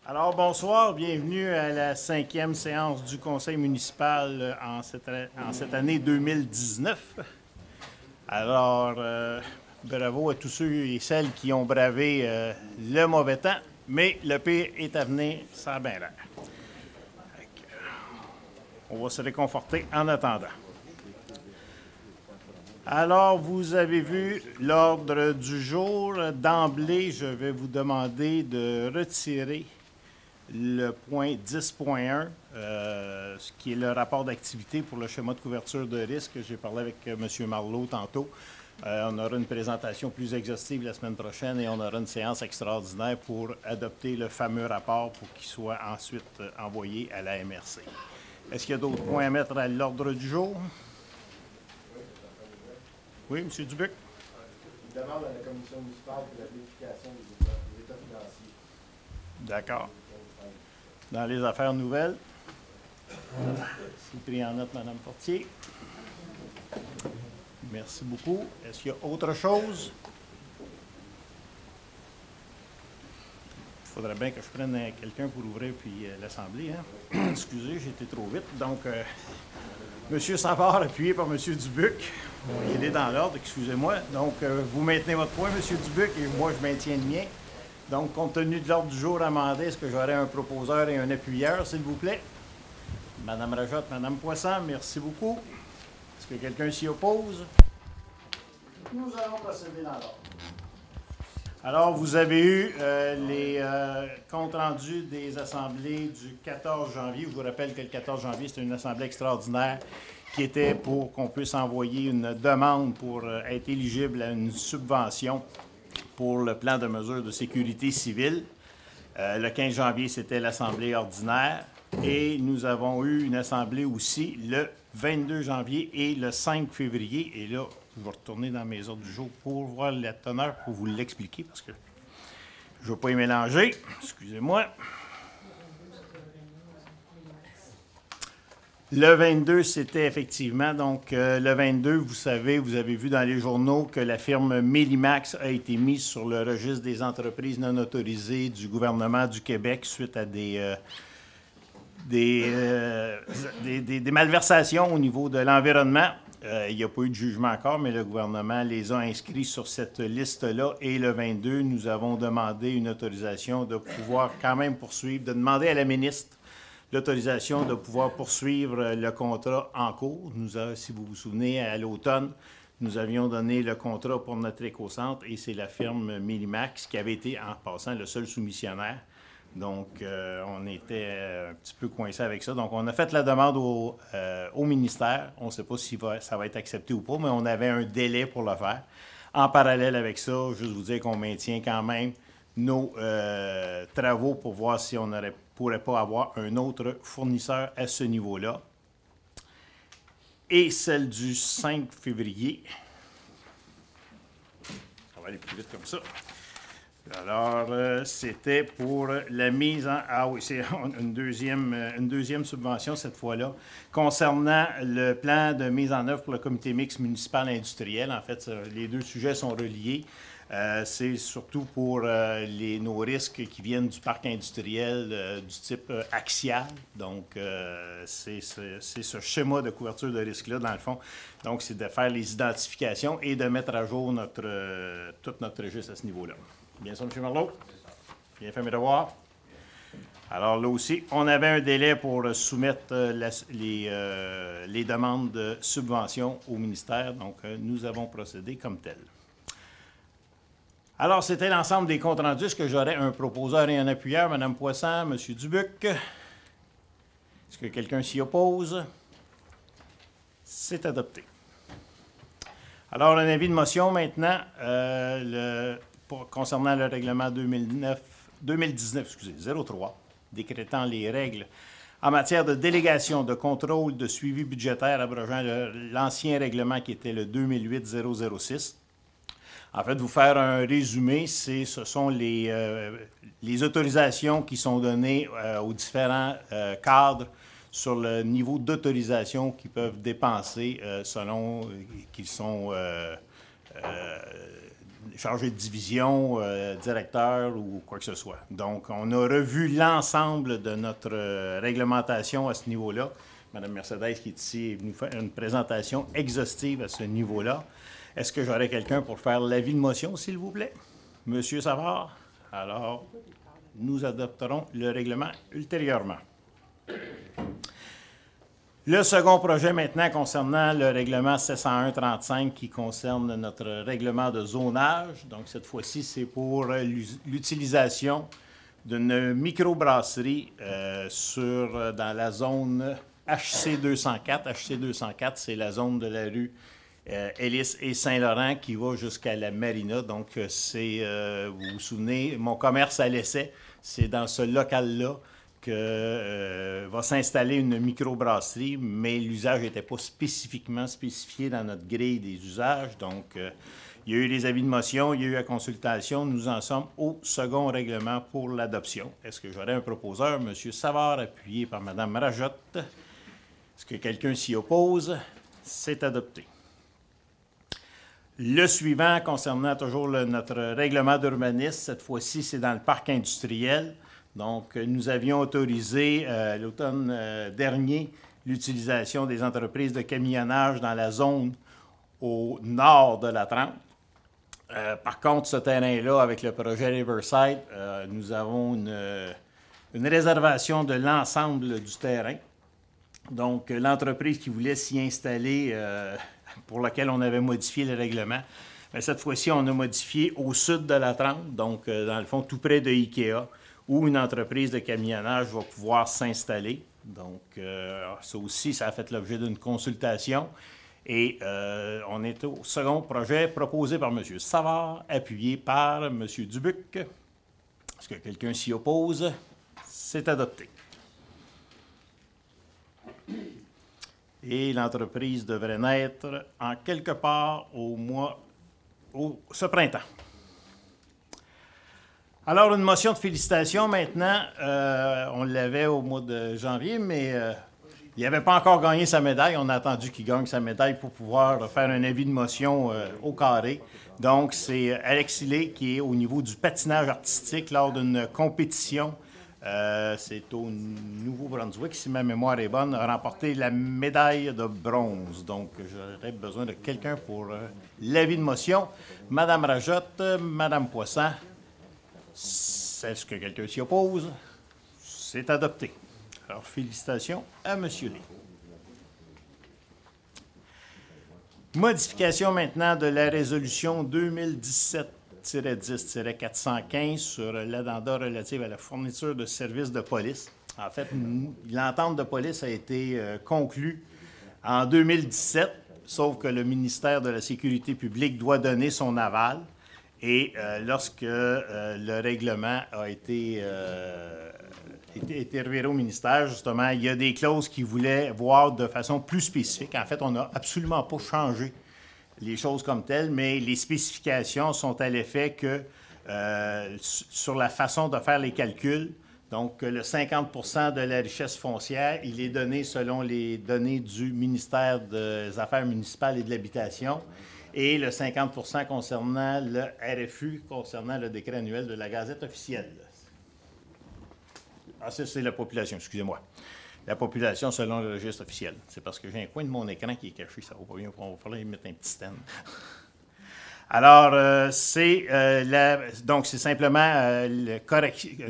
Alors, bonsoir, bienvenue à la 5e séance du Conseil municipal en cette année 2019. Alors, bravo à tous ceux et celles qui ont bravé le mauvais temps, mais le pire est à venir, ça a bien l'air. On va se réconforter en attendant. Alors, vous avez vu l'ordre du jour. D'emblée, je vais vous demander de retirer le point 10.1, ce qui est le rapport d'activité pour le schéma de couverture de risque. J'ai parlé avec M. Marleau tantôt. On aura une présentation plus exhaustive la semaine prochaine et on aura une séance extraordinaire pour adopter le fameux rapport pour qu'il soit ensuite envoyé à la MRC. Est-ce qu'il y a d'autres points à mettre à l'ordre du jour? Oui, M. Dubuc? Une demande à la commission municipale pour la vérification des états financiers. D'accord. Dans les affaires nouvelles, c'est pris en note, Mme Fortier. Merci beaucoup. Est-ce qu'il y a autre chose? Il faudrait bien que je prenne quelqu'un pour ouvrir puis l'Assemblée. Hein? Excusez, j'ai été trop vite. Donc, M. Savard, appuyé par M. Dubuc. Il est dans l'ordre, excusez-moi. Donc, vous maintenez votre point, M. Dubuc, et moi, je maintiens le mien. Donc, compte tenu de l'ordre du jour amendé, est-ce que j'aurai un proposeur et un appuyeur, s'il vous plaît? Mme Rajotte, Mme Poisson, merci beaucoup. Est-ce que quelqu'un s'y oppose? Nous allons procéder dans l'ordre. Alors, vous avez eu les comptes rendus des assemblées du 14 janvier. Je vous rappelle que le 14 janvier, c'était une assemblée extraordinaire qui était pour qu'on puisse envoyer une demande pour être éligible à une subvention pour le plan de mesures de sécurité civile. Le 15 janvier, c'était l'assemblée ordinaire. Et nous avons eu une assemblée aussi le 22 janvier et le 5 février. Et là, je vais retourner dans mes ordres du jour pour voir la teneur, pour vous l'expliquer, parce que je ne veux pas y mélanger. Excusez-moi. Le 22, c'était effectivement, donc le 22, vous savez, vous avez vu dans les journaux que la firme Mélimax a été mise sur le registre des entreprises non autorisées du gouvernement du Québec suite à des malversations au niveau de l'environnement. Il n'y a pas eu de jugement encore, mais le gouvernement les a inscrits sur cette liste-là. Et le 22, nous avons demandé une autorisation de pouvoir quand même poursuivre, de demander à la ministre l'autorisation de pouvoir poursuivre le contrat en cours. Si vous vous souvenez, à l'automne, nous avions donné le contrat pour notre écocentre et c'est la firme Millimax qui avait été, en passant, le seul soumissionnaire. Donc, on était un petit peu coincé avec ça. Donc, on a fait la demande au ministère. On ne sait pas si ça va être accepté ou pas, mais on avait un délai pour le faire. En parallèle avec ça, juste vous dire qu'on maintient quand même nos travaux pour voir si on ne pourrait pas avoir un autre fournisseur à ce niveau-là. Et celle du 5 février. Ça va aller plus vite comme ça. Alors, c'était pour la mise en... Ah oui, c'est une deuxième subvention cette fois-là, concernant le plan de mise en œuvre pour le comité mixte municipal industriel. En fait, les deux sujets sont reliés. C'est surtout pour nos risques qui viennent du parc industriel du type axial. Donc, c'est ce schéma de couverture de risque-là, dans le fond. Donc, c'est de faire les identifications et de mettre à jour tout notre registre à ce niveau-là. Bien ça, M. Marleau? Bien fait mes devoirs? Alors là aussi, on avait un délai pour soumettre les demandes de subvention au ministère. Donc, nous avons procédé comme tel. Alors, c'était l'ensemble des comptes rendus. Est-ce que j'aurais un proposeur et un appuyeur? Mme Poisson, M. Dubuc. Est-ce que quelqu'un s'y oppose? C'est adopté. Alors, un avis de motion maintenant concernant le règlement 2019-03, décrétant les règles en matière de délégation, de contrôle, de suivi budgétaire, abrogeant l'ancien règlement qui était le 2008-006. En fait, vous faire un résumé, ce sont les autorisations qui sont données aux différents cadres sur le niveau d'autorisation qu'ils peuvent dépenser selon qu'ils sont chargé de division, directeur ou quoi que ce soit. Donc, on a revu l'ensemble de notre réglementation à ce niveau-là. Mme Mercedes, qui est ici, est venue faire une présentation exhaustive à ce niveau-là. Est-ce que j'aurais quelqu'un pour faire l'avis de motion, s'il vous plaît? Monsieur Savard? Alors, nous adopterons le règlement ultérieurement. Le second projet maintenant concernant le règlement 701-35 qui concerne notre règlement de zonage. Donc, cette fois-ci, c'est pour l'utilisation d'une microbrasserie dans la zone HC204. HC204, c'est la zone de la rue Ellis et Saint-Laurent qui va jusqu'à la marina. Donc, vous vous souvenez, mon commerce à l'essai, c'est dans ce local-là que va s'installer une microbrasserie, mais l'usage n'était pas spécifiquement spécifié dans notre grille des usages. Donc, il y a eu les avis de motion, il y a eu la consultation. Nous en sommes au second règlement pour l'adoption. Est-ce que j'aurais un proposeur? M. Savard, appuyé par Mme Rajotte. Est-ce que quelqu'un s'y oppose? C'est adopté. Le suivant, concernant toujours notre règlement d'urbanisme, cette fois-ci, c'est dans le parc industriel. Donc, nous avions autorisé l'automne dernier l'utilisation des entreprises de camionnage dans la zone au nord de la 30. Par contre, ce terrain-là, avec le projet Riverside, nous avons une réservation de l'ensemble du terrain. Donc, l'entreprise qui voulait s'y installer, pour laquelle on avait modifié le règlement, bien, cette fois-ci, on a modifié au sud de la 30, donc dans le fond, tout près de IKEA, où une entreprise de camionnage va pouvoir s'installer. Donc, ça aussi, ça a fait l'objet d'une consultation. Et on est au second projet proposé par M. Savard, appuyé par M. Dubuc. Est-ce que quelqu'un s'y oppose? C'est adopté. Et l'entreprise devrait naître en quelque part ce printemps. Alors, une motion de félicitations maintenant. On l'avait au mois de janvier, mais il n'avait pas encore gagné sa médaille. On a attendu qu'il gagne sa médaille pour pouvoir faire un avis de motion au carré. Donc, c'est Alex Hillé qui est au niveau du patinage artistique lors d'une compétition. C'est au Nouveau-Brunswick, si ma mémoire est bonne, a remporté la médaille de bronze. Donc, j'aurais besoin de quelqu'un pour l'avis de motion. Madame Rajotte, Madame Poisson. Est-ce que quelqu'un s'y oppose? C'est adopté. Alors, félicitations à M. Lé. Modification maintenant de la résolution 2017-10-415 sur l'addenda relative à la fourniture de services de police. En fait, l'entente de police a été conclue en 2017, sauf que le ministère de la Sécurité publique doit donner son aval. Et lorsque le règlement a été reviré au ministère, justement, il y a des clauses qu'ils voulaient voir de façon plus spécifique. En fait, on n'a absolument pas changé les choses comme telles, mais les spécifications sont à l'effet que sur la façon de faire les calculs, donc le 50 % de la richesse foncière, il est donné selon les données du ministère des Affaires municipales et de l'Habitation, et le 50 % concernant le RFU, concernant le décret annuel de la Gazette officielle. Ah, ça, c'est la population, excusez-moi. La population selon le registre officiel. C'est parce que j'ai un coin de mon écran qui est caché, ça ne va pas bien, on va falloir y mettre un petit stand. Alors, donc, c'est simplement une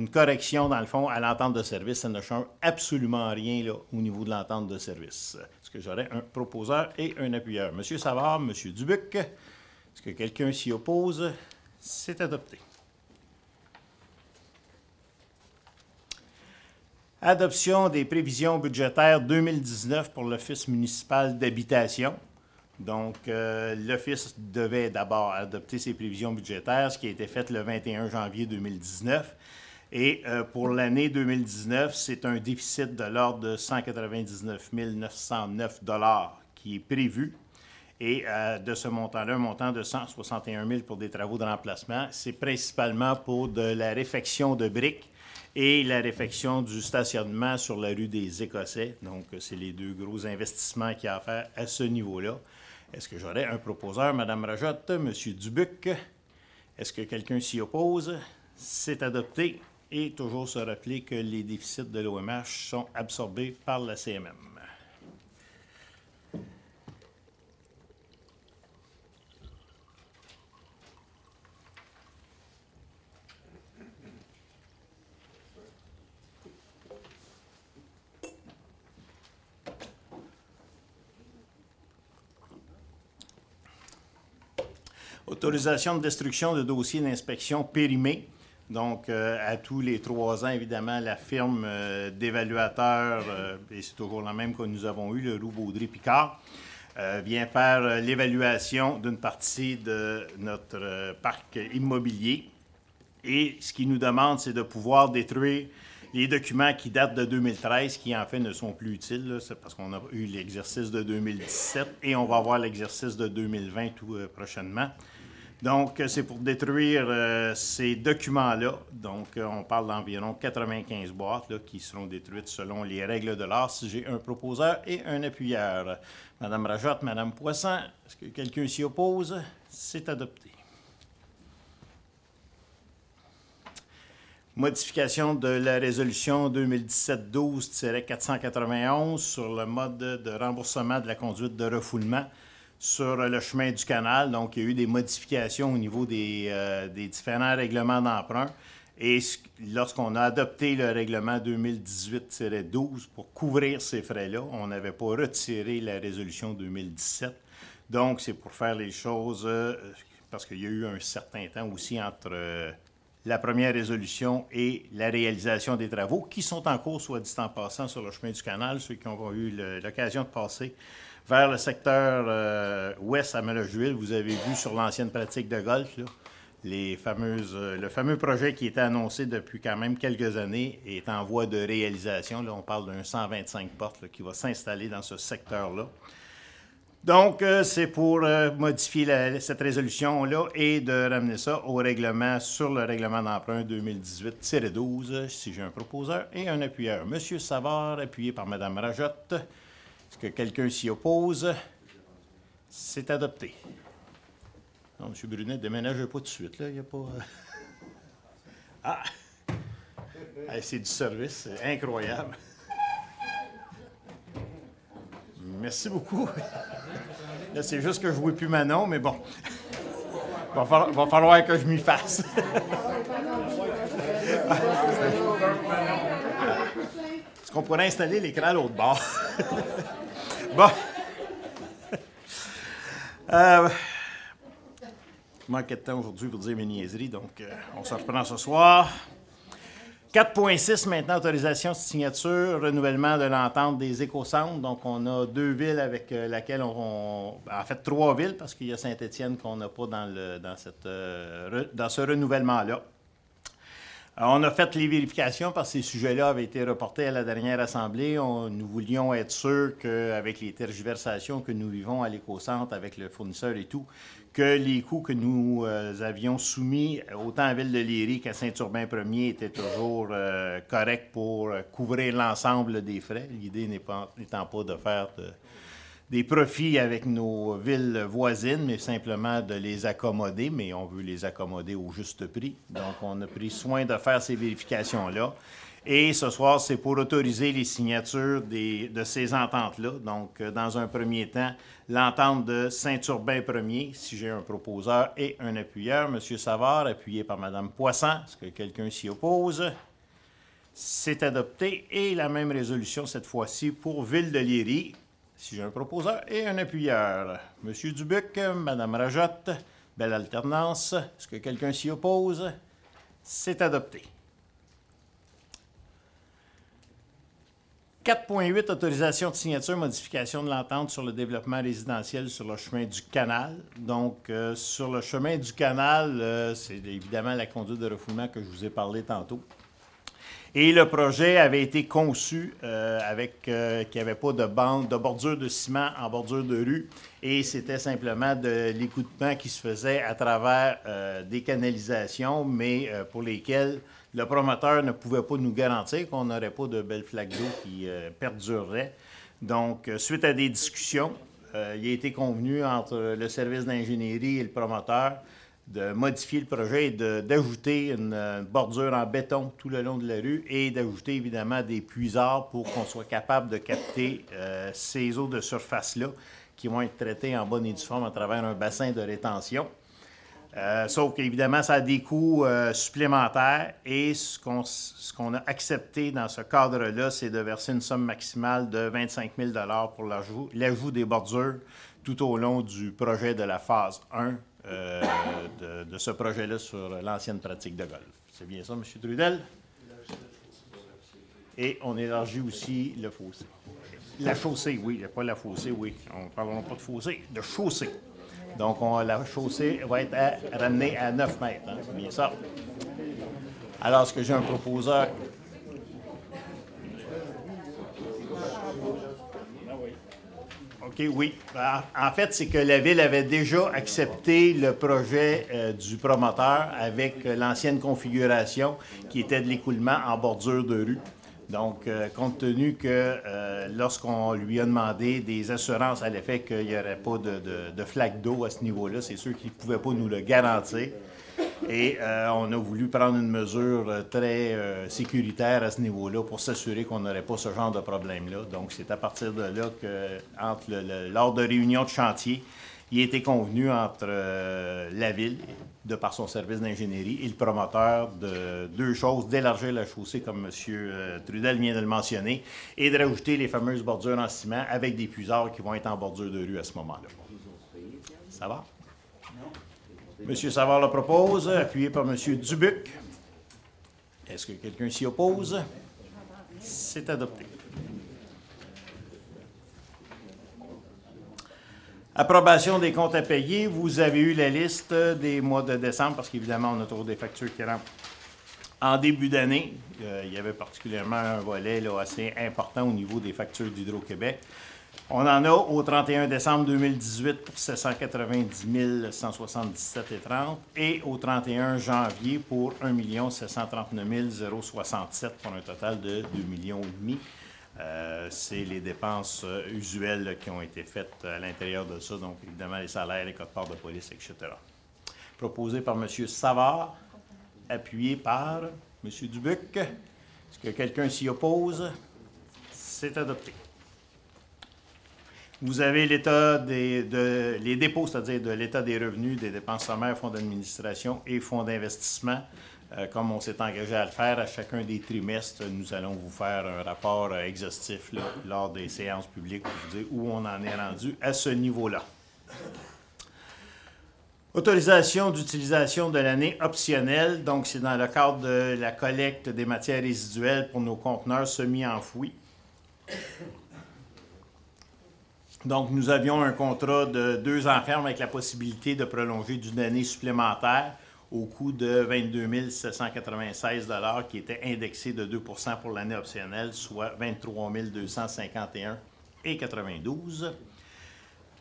correction, dans le fond, à l'entente de service. Ça ne change absolument rien là, au niveau de l'entente de service. Est-ce que j'aurais un proposeur et un appuyeur? M. Savard, M. Dubuc, est-ce que quelqu'un s'y oppose? C'est adopté. Adoption des prévisions budgétaires 2019 pour l'Office municipal d'habitation. Donc, l'Office devait d'abord adopter ses prévisions budgétaires, ce qui a été fait le 21 janvier 2019. Et pour l'année 2019, c'est un déficit de l'ordre de 199 909 $ qui est prévu. Et de ce montant-là, un montant de 161 000 pour des travaux de remplacement. C'est principalement pour de la réfection de briques et la réfection du stationnement sur la rue des Écossais. Donc, c'est les deux gros investissements qu'il y a à faire à ce niveau-là. Est-ce que j'aurais un proposeur? Mme Rajotte, M. Dubuc. Est-ce que quelqu'un s'y oppose? C'est adopté. Et toujours se rappeler que les déficits de l'OMH sont absorbés par la CMM. Autorisation de destruction de dossiers d'inspection périmés. Donc, à tous les 3 ans, évidemment, la firme d'évaluateurs, et c'est toujours la même que nous avons eu, le Roux Baudry-Picard, vient faire l'évaluation d'une partie de notre parc immobilier. Et ce qu'il nous demande, c'est de pouvoir détruire les documents qui datent de 2013, qui en fait ne sont plus utiles. C'est parce qu'on a eu l'exercice de 2017 et on va avoir l'exercice de 2020 tout prochainement. Donc, c'est pour détruire ces documents-là. Donc, on parle d'environ 95 boîtes là, qui seront détruites selon les règles de l'art si j'ai un proposeur et un appuyeur. Madame Rajotte, Madame Poisson, est-ce que quelqu'un s'y oppose? C'est adopté. Modification de la résolution 2017-12-491 sur le mode de remboursement de la conduite de refoulement sur le chemin du canal. Donc, il y a eu des modifications au niveau des différents règlements d'emprunt. Et lorsqu'on a adopté le règlement 2018-12 pour couvrir ces frais-là, on n'avait pas retiré la résolution 2017. Donc, c'est pour faire les choses, parce qu'il y a eu un certain temps aussi entre la première résolution et la réalisation des travaux, qui sont en cours, soit dit en passant, sur le chemin du canal, ceux qui ont eu l'occasion de passer vers le secteur ouest à Malojuil. Vous avez vu sur l'ancienne pratique de golf, là, le fameux projet qui était annoncé depuis quand même quelques années est en voie de réalisation. Là, on parle d'un 125 portes là, qui va s'installer dans ce secteur-là. Donc, c'est pour modifier cette résolution-là et de ramener ça au règlement, sur le règlement d'emprunt 2018-12, si j'ai un proposeur et un appuyeur. Monsieur Savard, appuyé par Mme Rajotte. Est-ce que quelqu'un s'y oppose? C'est adopté. Non, M. Brunet, déménagez pas tout de suite, là. Il n'y a pas... Ah! Hey, c'est du service, c'est incroyable. Merci beaucoup. Là, c'est juste que je ne vois plus Manon, mais bon. Il va falloir que je m'y fasse. Est-ce qu'on pourrait installer l'écran à l'autre bord? Bon. Je manquais de temps aujourd'hui pour dire mes niaiseries, donc on se reprend ce soir. 4.6 maintenant, autorisation de signature, renouvellement de l'entente des écocentres. Donc, on a 2 villes avec laquelle en fait 3 villes, parce qu'il y a Saint-Étienne qu'on n'a pas dans ce renouvellement-là. On a fait les vérifications parce que ces sujets-là avaient été reportés à la dernière Assemblée. Nous voulions être sûrs qu'avec les tergiversations que nous vivons à l'écocentre avec le fournisseur et tout, que les coûts que nous avions soumis autant à Ville-de-Léry qu'à Saint-Urbain-Premier étaient toujours corrects pour couvrir l'ensemble des frais. L'idée n'étant pas de faire des profits avec nos villes voisines, mais simplement de les accommoder, mais on veut les accommoder au juste prix. Donc, on a pris soin de faire ces vérifications-là. Et ce soir, c'est pour autoriser les signatures de ces ententes-là. Donc, dans un premier temps, l'entente de Saint-Urbain-Premier, si j'ai un proposeur et un appuyeur. M. Savard, appuyé par Mme Poisson. Est-ce que quelqu'un s'y oppose? C'est adopté. Et la même résolution, cette fois-ci, pour Ville-de-Léry, si j'ai un proposeur et un appuyeur. M. Dubuc, Mme Rajotte, belle alternance. Est-ce que quelqu'un s'y oppose? C'est adopté. 4.8, autorisation de signature, modification de l'entente sur le développement résidentiel sur le chemin du canal. Donc, sur le chemin du canal, c'est évidemment la conduite de refoulement que je vous ai parlé tantôt. Et le projet avait été conçu qu'il n'y avait pas de bordure de ciment en bordure de rue et c'était simplement de l'écoutement qui se faisait à travers des canalisations, mais pour lesquelles le promoteur ne pouvait pas nous garantir qu'on n'aurait pas de belles flaques d'eau qui perdureraient. Donc, suite à des discussions, il a été convenu entre le service d'ingénierie et le promoteur de modifier le projet et d'ajouter une bordure en béton tout le long de la rue et d'ajouter évidemment des puisards pour qu'on soit capable de capter ces eaux de surface-là qui vont être traitées en bonne et due forme à travers un bassin de rétention. Sauf qu'évidemment, ça a des coûts supplémentaires et ce qu'on a accepté dans ce cadre-là, c'est de verser une somme maximale de 25 000 $ pour l'ajout des bordures tout au long du projet de la phase 1 de ce projet-là sur l'ancienne pratique de golf. C'est bien ça, M. Trudel? Et on élargit aussi le fossé. La chaussée, oui, pas la fossée, oui. On ne parlera pas de fossé, de chaussée. Donc, la chaussée va être ramenée à 9 mètres. Hein, c'est bien ça. Alors, est-ce que j'ai un proposeur? OK, oui. En fait, c'est que la Ville avait déjà accepté le projet du promoteur avec l'ancienne configuration qui était de l'écoulement en bordure de rue. Donc, compte tenu que lorsqu'on lui a demandé des assurances à l'effet qu'il n'y aurait pas de flaque d'eau à ce niveau-là, c'est sûr qu'il ne pouvait pas nous le garantir. Et on a voulu prendre une mesure très sécuritaire à ce niveau-là pour s'assurer qu'on n'aurait pas ce genre de problème-là. Donc, c'est à partir de là que, lors de réunions de chantier, il a été convenu entre la Ville, de par son service d'ingénierie, et le promoteur de deux choses, d'élargir la chaussée, comme M. Trudel vient de le mentionner, et de rajouter les fameuses bordures en ciment avec des puisards qui vont être en bordure de rue à ce moment-là. Ça va? M. Savard le propose, appuyé par M. Dubuc. Est-ce que quelqu'un s'y oppose? C'est adopté. Approbation des comptes à payer. Vous avez eu la liste des mois de décembre, parce qu'évidemment, on a toujours des factures qui rentrent en début d'année. Il y avait particulièrement un volet là, assez important au niveau des factures d'Hydro-Québec. On en a au 31 décembre 2018 pour 790 177,30 et au 31 janvier pour 1 739 067 pour un total de 2,5 millions. C'est les dépenses usuelles qui ont été faites à l'intérieur de ça, donc évidemment les salaires, les quotes-parts de police, etc. Proposé par M. Savard, appuyé par M. Dubuc. Est-ce que quelqu'un s'y oppose? C'est adopté. Vous avez les dépôts, c'est-à-dire de l'état des revenus, des dépenses sommaires, fonds d'administration et fonds d'investissement. Comme on s'est engagé à le faire à chacun des trimestres, nous allons vous faire un rapport exhaustif là, lors des séances publiques pour vous dire où on en est rendu à ce niveau-là. Autorisation d'utilisation de l'année optionnelle. Donc, c'est dans le cadre de la collecte des matières résiduelles pour nos conteneurs semi-enfouis. Donc, nous avions un contrat de 2 ans ferme avec la possibilité de prolonger d'une année supplémentaire au coût de 22 796 $ qui était indexé de 2 % pour l'année optionnelle, soit 23 251,92 $.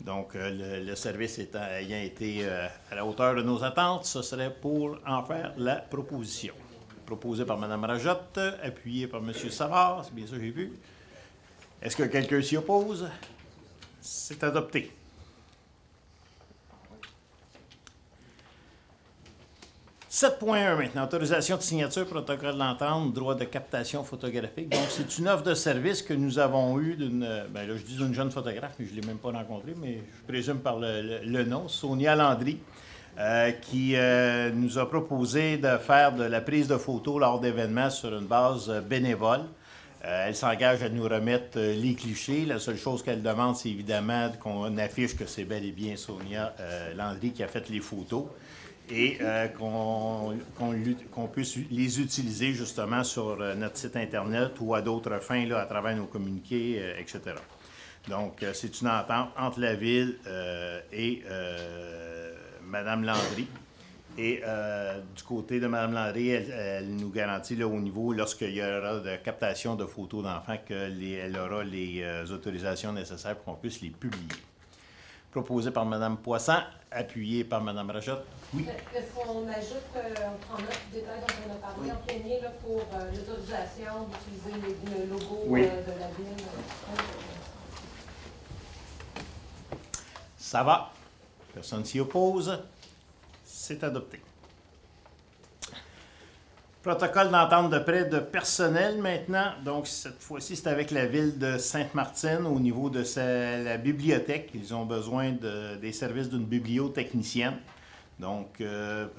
Donc, le service ayant été à la hauteur de nos attentes, ce serait pour en faire la proposition. Proposé par Mme Rajotte, appuyé par M. Savard, c'est bien ça que j'ai vu. Est-ce que quelqu'un s'y oppose? C'est adopté. « 7.1 maintenant, autorisation de signature, protocole d'entente, droit de captation photographique. Donc, c'est une offre de service que nous avons eue d'une, bien là, je dis d'une jeune photographe, mais je ne l'ai même pas rencontrée, mais je présume par le nom, Sonia Landry, qui nous a proposé de faire de la prise de photos lors d'événements sur une base bénévole. Elle s'engage à nous remettre les clichés. La seule chose qu'elle demande, c'est évidemment qu'on affiche que c'est bel et bien Sonia Landry qui a fait les photos et qu'on puisse les utiliser justement sur notre site Internet ou à d'autres fins là, à travers nos communiqués, etc. Donc, c'est une entente entre la Ville et Mme Landry. Et du côté de Mme Landry, elle nous garantit là, au niveau, lorsqu'il y aura de captation de photos d'enfants, qu'elle aura les autorisations nécessaires pour qu'on puisse les publier. Proposé par Mme Poisson, appuyé par Mme Rajotte. Oui. Est-ce qu'on ajoute, on prend note du détail dont on a parlé en premier là, pour l'autorisation d'utiliser le logo oui. De la Ville? Ça va. Personne s'y oppose. C'est adopté. Protocole d'entente de prêt de personnel maintenant. Donc, cette fois-ci, c'est avec la ville de Sainte-Martine au niveau de la bibliothèque. Ils ont besoin des services d'une bibliotechnicienne. Donc,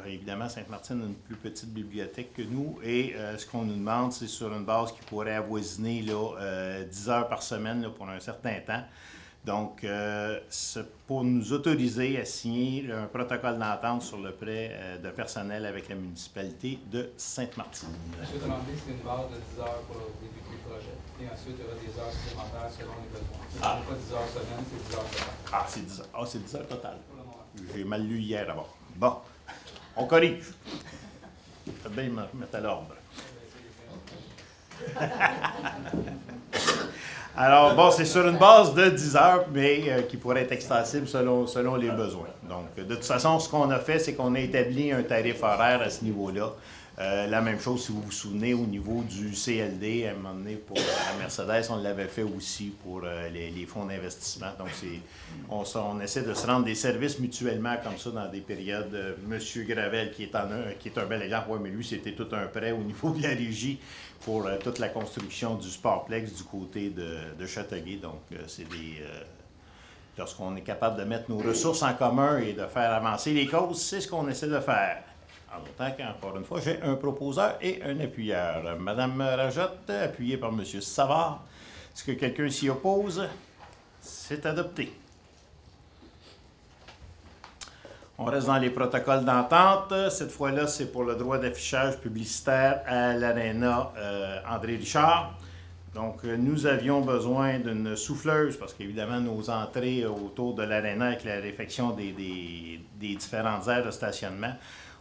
évidemment, Sainte-Martine a une plus petite bibliothèque que nous. Et ce qu'on nous demande, c'est sur une base qui pourrait avoisiner là, 10 heures par semaine là, pour un certain temps. Donc, c'est pour nous autoriser à signer un protocole d'entente sur le prêt de personnel avec la municipalité de Sainte-Martine. Monsieur Tremblay, c'est une base de 10 heures pour le début du projet. Et ensuite, il y aura des heures supplémentaires selon les besoins. Ce n'est pas 10 heures semaine, c'est 10 heures total. Ah, c'est 10 heures. Ah, c'est 10 heures total. J'ai mal lu hier d'abord. Bon, on corrige. Faut bien me remettre à l'ordre. Alors, bon, c'est sur une base de 10 heures, mais qui pourrait être extensible selon les besoins. Donc, de toute façon, ce qu'on a fait, c'est qu'on a établi un tarif horaire à ce niveau-là. La même chose, si vous vous souvenez, au niveau du CLD, à un moment donné, pour la Mercedes, on l'avait fait aussi pour les fonds d'investissement. Donc, on essaie de se rendre des services mutuellement comme ça dans des périodes. Monsieur Gravel, qui est un bel exemple, oui, mais lui, c'était tout un prêt au niveau de la régie pour toute la construction du Sportplex du côté de Châteauguay. Donc, c'est lorsqu'on est capable de mettre nos ressources en commun et de faire avancer les causes, c'est ce qu'on essaie de faire. En autant qu'encore une fois, j'ai un proposeur et un appuyeur. Madame Rajotte, appuyée par Monsieur Savard. Est-ce que quelqu'un s'y oppose? C'est adopté. On reste dans les protocoles d'entente. Cette fois-là, c'est pour le droit d'affichage publicitaire à l'Aréna André Richard. Donc, nous avions besoin d'une souffleuse parce qu'évidemment, nos entrées autour de l'Aréna avec la réfection des différentes aires de stationnement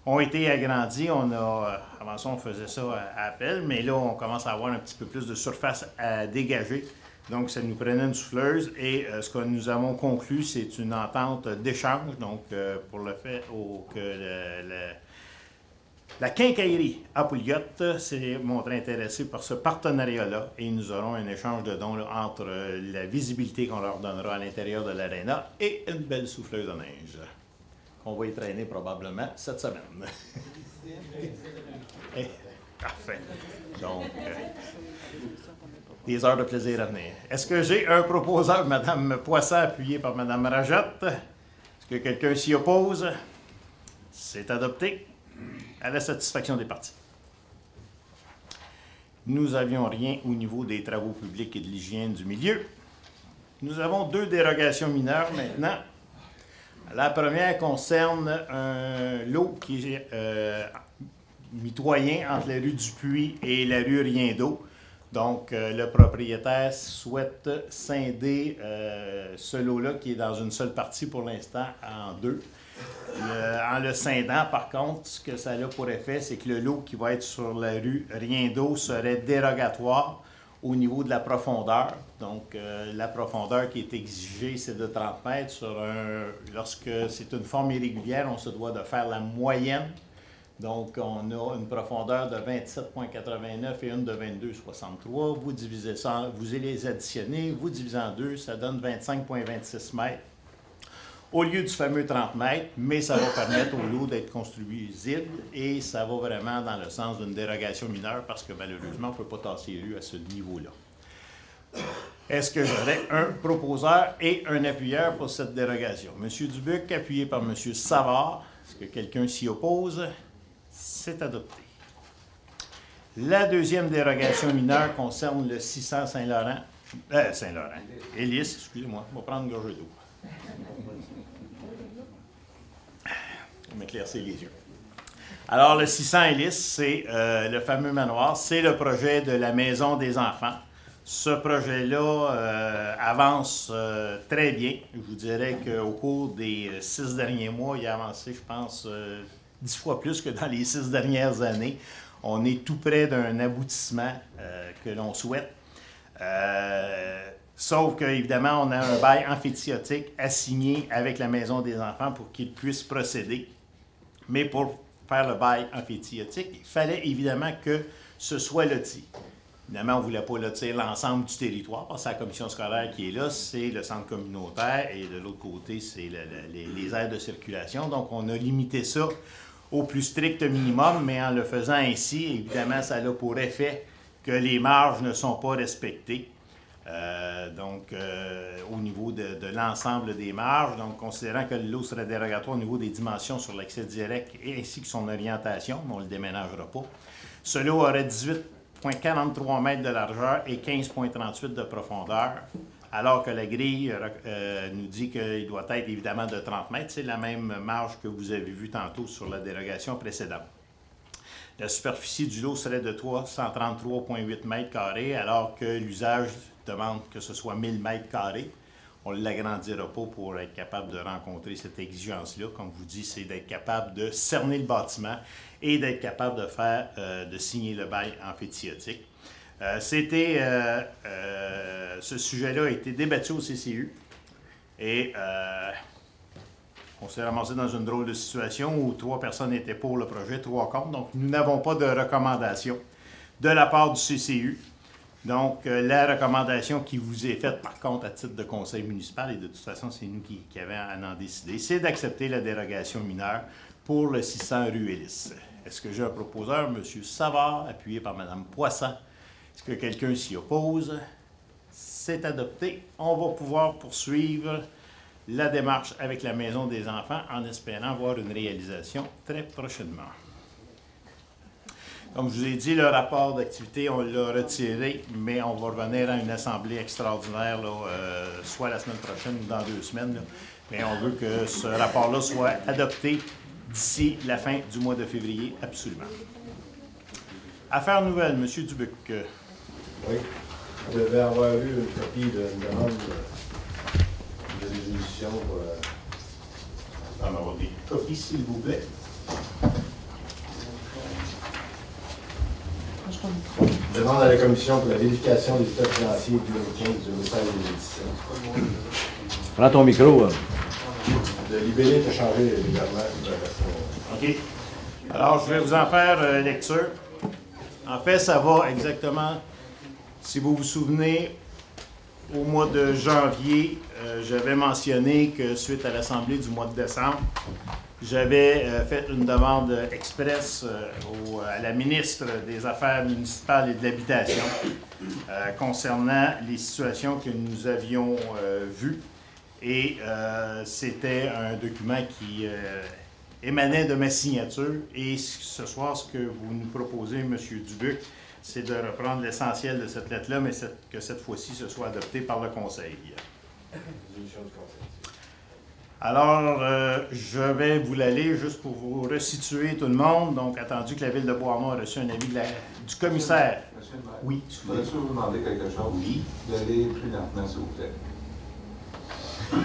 ont été agrandies. Avant ça, on faisait ça à appel, mais là, on commence à avoir un petit peu plus de surface à dégager. Donc, ça nous prenait une souffleuse et ce que nous avons conclu, c'est une entente d'échange. Donc, pour le fait que la quincaillerie à Pouliot s'est montrée intéressée par ce partenariat-là et nous aurons un échange de dons là, entre la visibilité qu'on leur donnera à l'intérieur de l'aréna et une belle souffleuse à neige qu'on va y traîner probablement cette semaine. Parfait. Donc, des heures de plaisir à venir. Est-ce que j'ai un proposeur, Mme Poisson, appuyé par Mme Rajotte? Est-ce que quelqu'un s'y oppose? C'est adopté à la satisfaction des parties. Nous n'avions rien au niveau des travaux publics et de l'hygiène du milieu. Nous avons 2 dérogations mineures maintenant. La première concerne un lot qui est mitoyen entre la rue Dupuis et la rue Riendeau. Donc, le propriétaire souhaite scinder ce lot-là, qui est dans une seule partie pour l'instant, en 2. En le scindant, par contre, ce que ça a pour effet, c'est que le lot qui va être sur la rue Riendeau serait dérogatoire au niveau de la profondeur. Donc, la profondeur qui est exigée, c'est de 30 mètres. Lorsque c'est une forme irrégulière, on se doit de faire la moyenne. Donc, on a une profondeur de 27,89 et une de 22,63. Vous divisez ça, vous les additionnez, vous divisez en 2, ça donne 25,26 mètres. Au lieu du fameux 30 mètres, mais ça va permettre au lot d'être construisible et ça va vraiment dans le sens d'une dérogation mineure parce que malheureusement, on ne peut pas tasser les rues à ce niveau-là. Est-ce que j'aurais un proposeur et un appuyeur pour cette dérogation? M. Dubuc, appuyé par M. Savard. Est-ce que quelqu'un s'y oppose? C'est adopté. La deuxième dérogation mineure concerne le 600 Saint-Laurent. Élis, excusez-moi, je vais prendre une gorgée d'eau. Je vais m'éclaircir les yeux. Alors, le 600 Élis, c'est le fameux manoir, c'est le projet de la Maison des enfants. Ce projet-là avance très bien. Je vous dirais qu'au cours des 6 derniers mois, il a avancé, je pense, 10 fois plus que dans les 6 dernières années. On est tout près d'un aboutissement que l'on souhaite. Sauf qu'évidemment, on a un bail amphithéotique à signer avec la Maison des enfants pour qu'ils puissent procéder. Mais pour faire le bail amphithéotique, il fallait évidemment que ce soit loti. Évidemment, on ne voulait pas lotir l'ensemble du territoire, parce que la commission scolaire qui est là, c'est le centre communautaire, et de l'autre côté, c'est les aires de circulation. Donc, on a limité ça au plus strict minimum, mais en le faisant ainsi, évidemment, ça a pour effet que les marges ne sont pas respectées. Au niveau de l'ensemble des marges, donc considérant que le lot serait dérogatoire au niveau des dimensions sur l'accès direct et ainsi que son orientation, mais on ne le déménagera pas. Ce lot aurait 18,43 mètres de largeur et 15,38 de profondeur, alors que la grille nous dit qu'il doit être évidemment de 30 mètres. C'est la même marge que vous avez vue tantôt sur la dérogation précédente. La superficie du lot serait de 333,8 mètres carrés, alors que l'usage demande que ce soit 1000 mètres carrés. On ne l'agrandira pas pour être capable de rencontrer cette exigence-là. Comme je vous dis, c'est d'être capable de cerner le bâtiment et d'être capable de signer le bail amphithéotique. Ce sujet-là a été débattu au CCU et on s'est ramassé dans une drôle de situation où 3 personnes étaient pour le projet, 3 contre. Donc, nous n'avons pas de recommandation de la part du CCU. Donc, la recommandation qui vous est faite, par contre, à titre de conseil municipal, et de toute façon, c'est nous qui avions à en décider, c'est d'accepter la dérogation mineure pour le 600 rue Ellis. Est-ce que j'ai un proposeur, M. Savard, appuyé par Mme Poisson? Est-ce que quelqu'un s'y oppose? C'est adopté. On va pouvoir poursuivre la démarche avec la Maison des enfants en espérant voir une réalisation très prochainement. Comme je vous ai dit, le rapport d'activité, on l'a retiré, mais on va revenir à une assemblée extraordinaire, là, soit la semaine prochaine ou dans 2 semaines. Là. Mais on veut que ce rapport-là soit adopté d'ici la fin du mois de février, absolument. Affaires nouvelles, M. Dubuc. Oui, vous devez avoir eu une copie d'une demande de résolution pour... On va avoir des copies, s'il vous plaît. Demande à la Commission pour la vérification des états financiers 2015, 2016 et 2017. Prends ton micro. De libérer de changer légèrement. OK. Alors, je vais vous en faire lecture. En fait, ça va exactement, si vous vous souvenez, au mois de janvier, j'avais mentionné que suite à l'Assemblée du mois de décembre, j'avais fait une demande express à la ministre des Affaires municipales et de l'Habitation concernant les situations que nous avions vues. Et c'était un document qui émanait de ma signature. Et ce soir, ce que vous nous proposez, M. Dubuc, c'est de reprendre l'essentiel de cette lettre-là, mais que cette fois-ci, ce soit adopté par le Conseil. Résolution du Conseil. Alors, je vais vous la lire juste pour vous resituer tout le monde. Donc, attendu que la Ville de Beauharnois a reçu un avis du commissaire. Monsieur le maire, Oui, je voudrais vous demander quelque chose. Oui. D'aller plus lentement, s'il vous plaît. On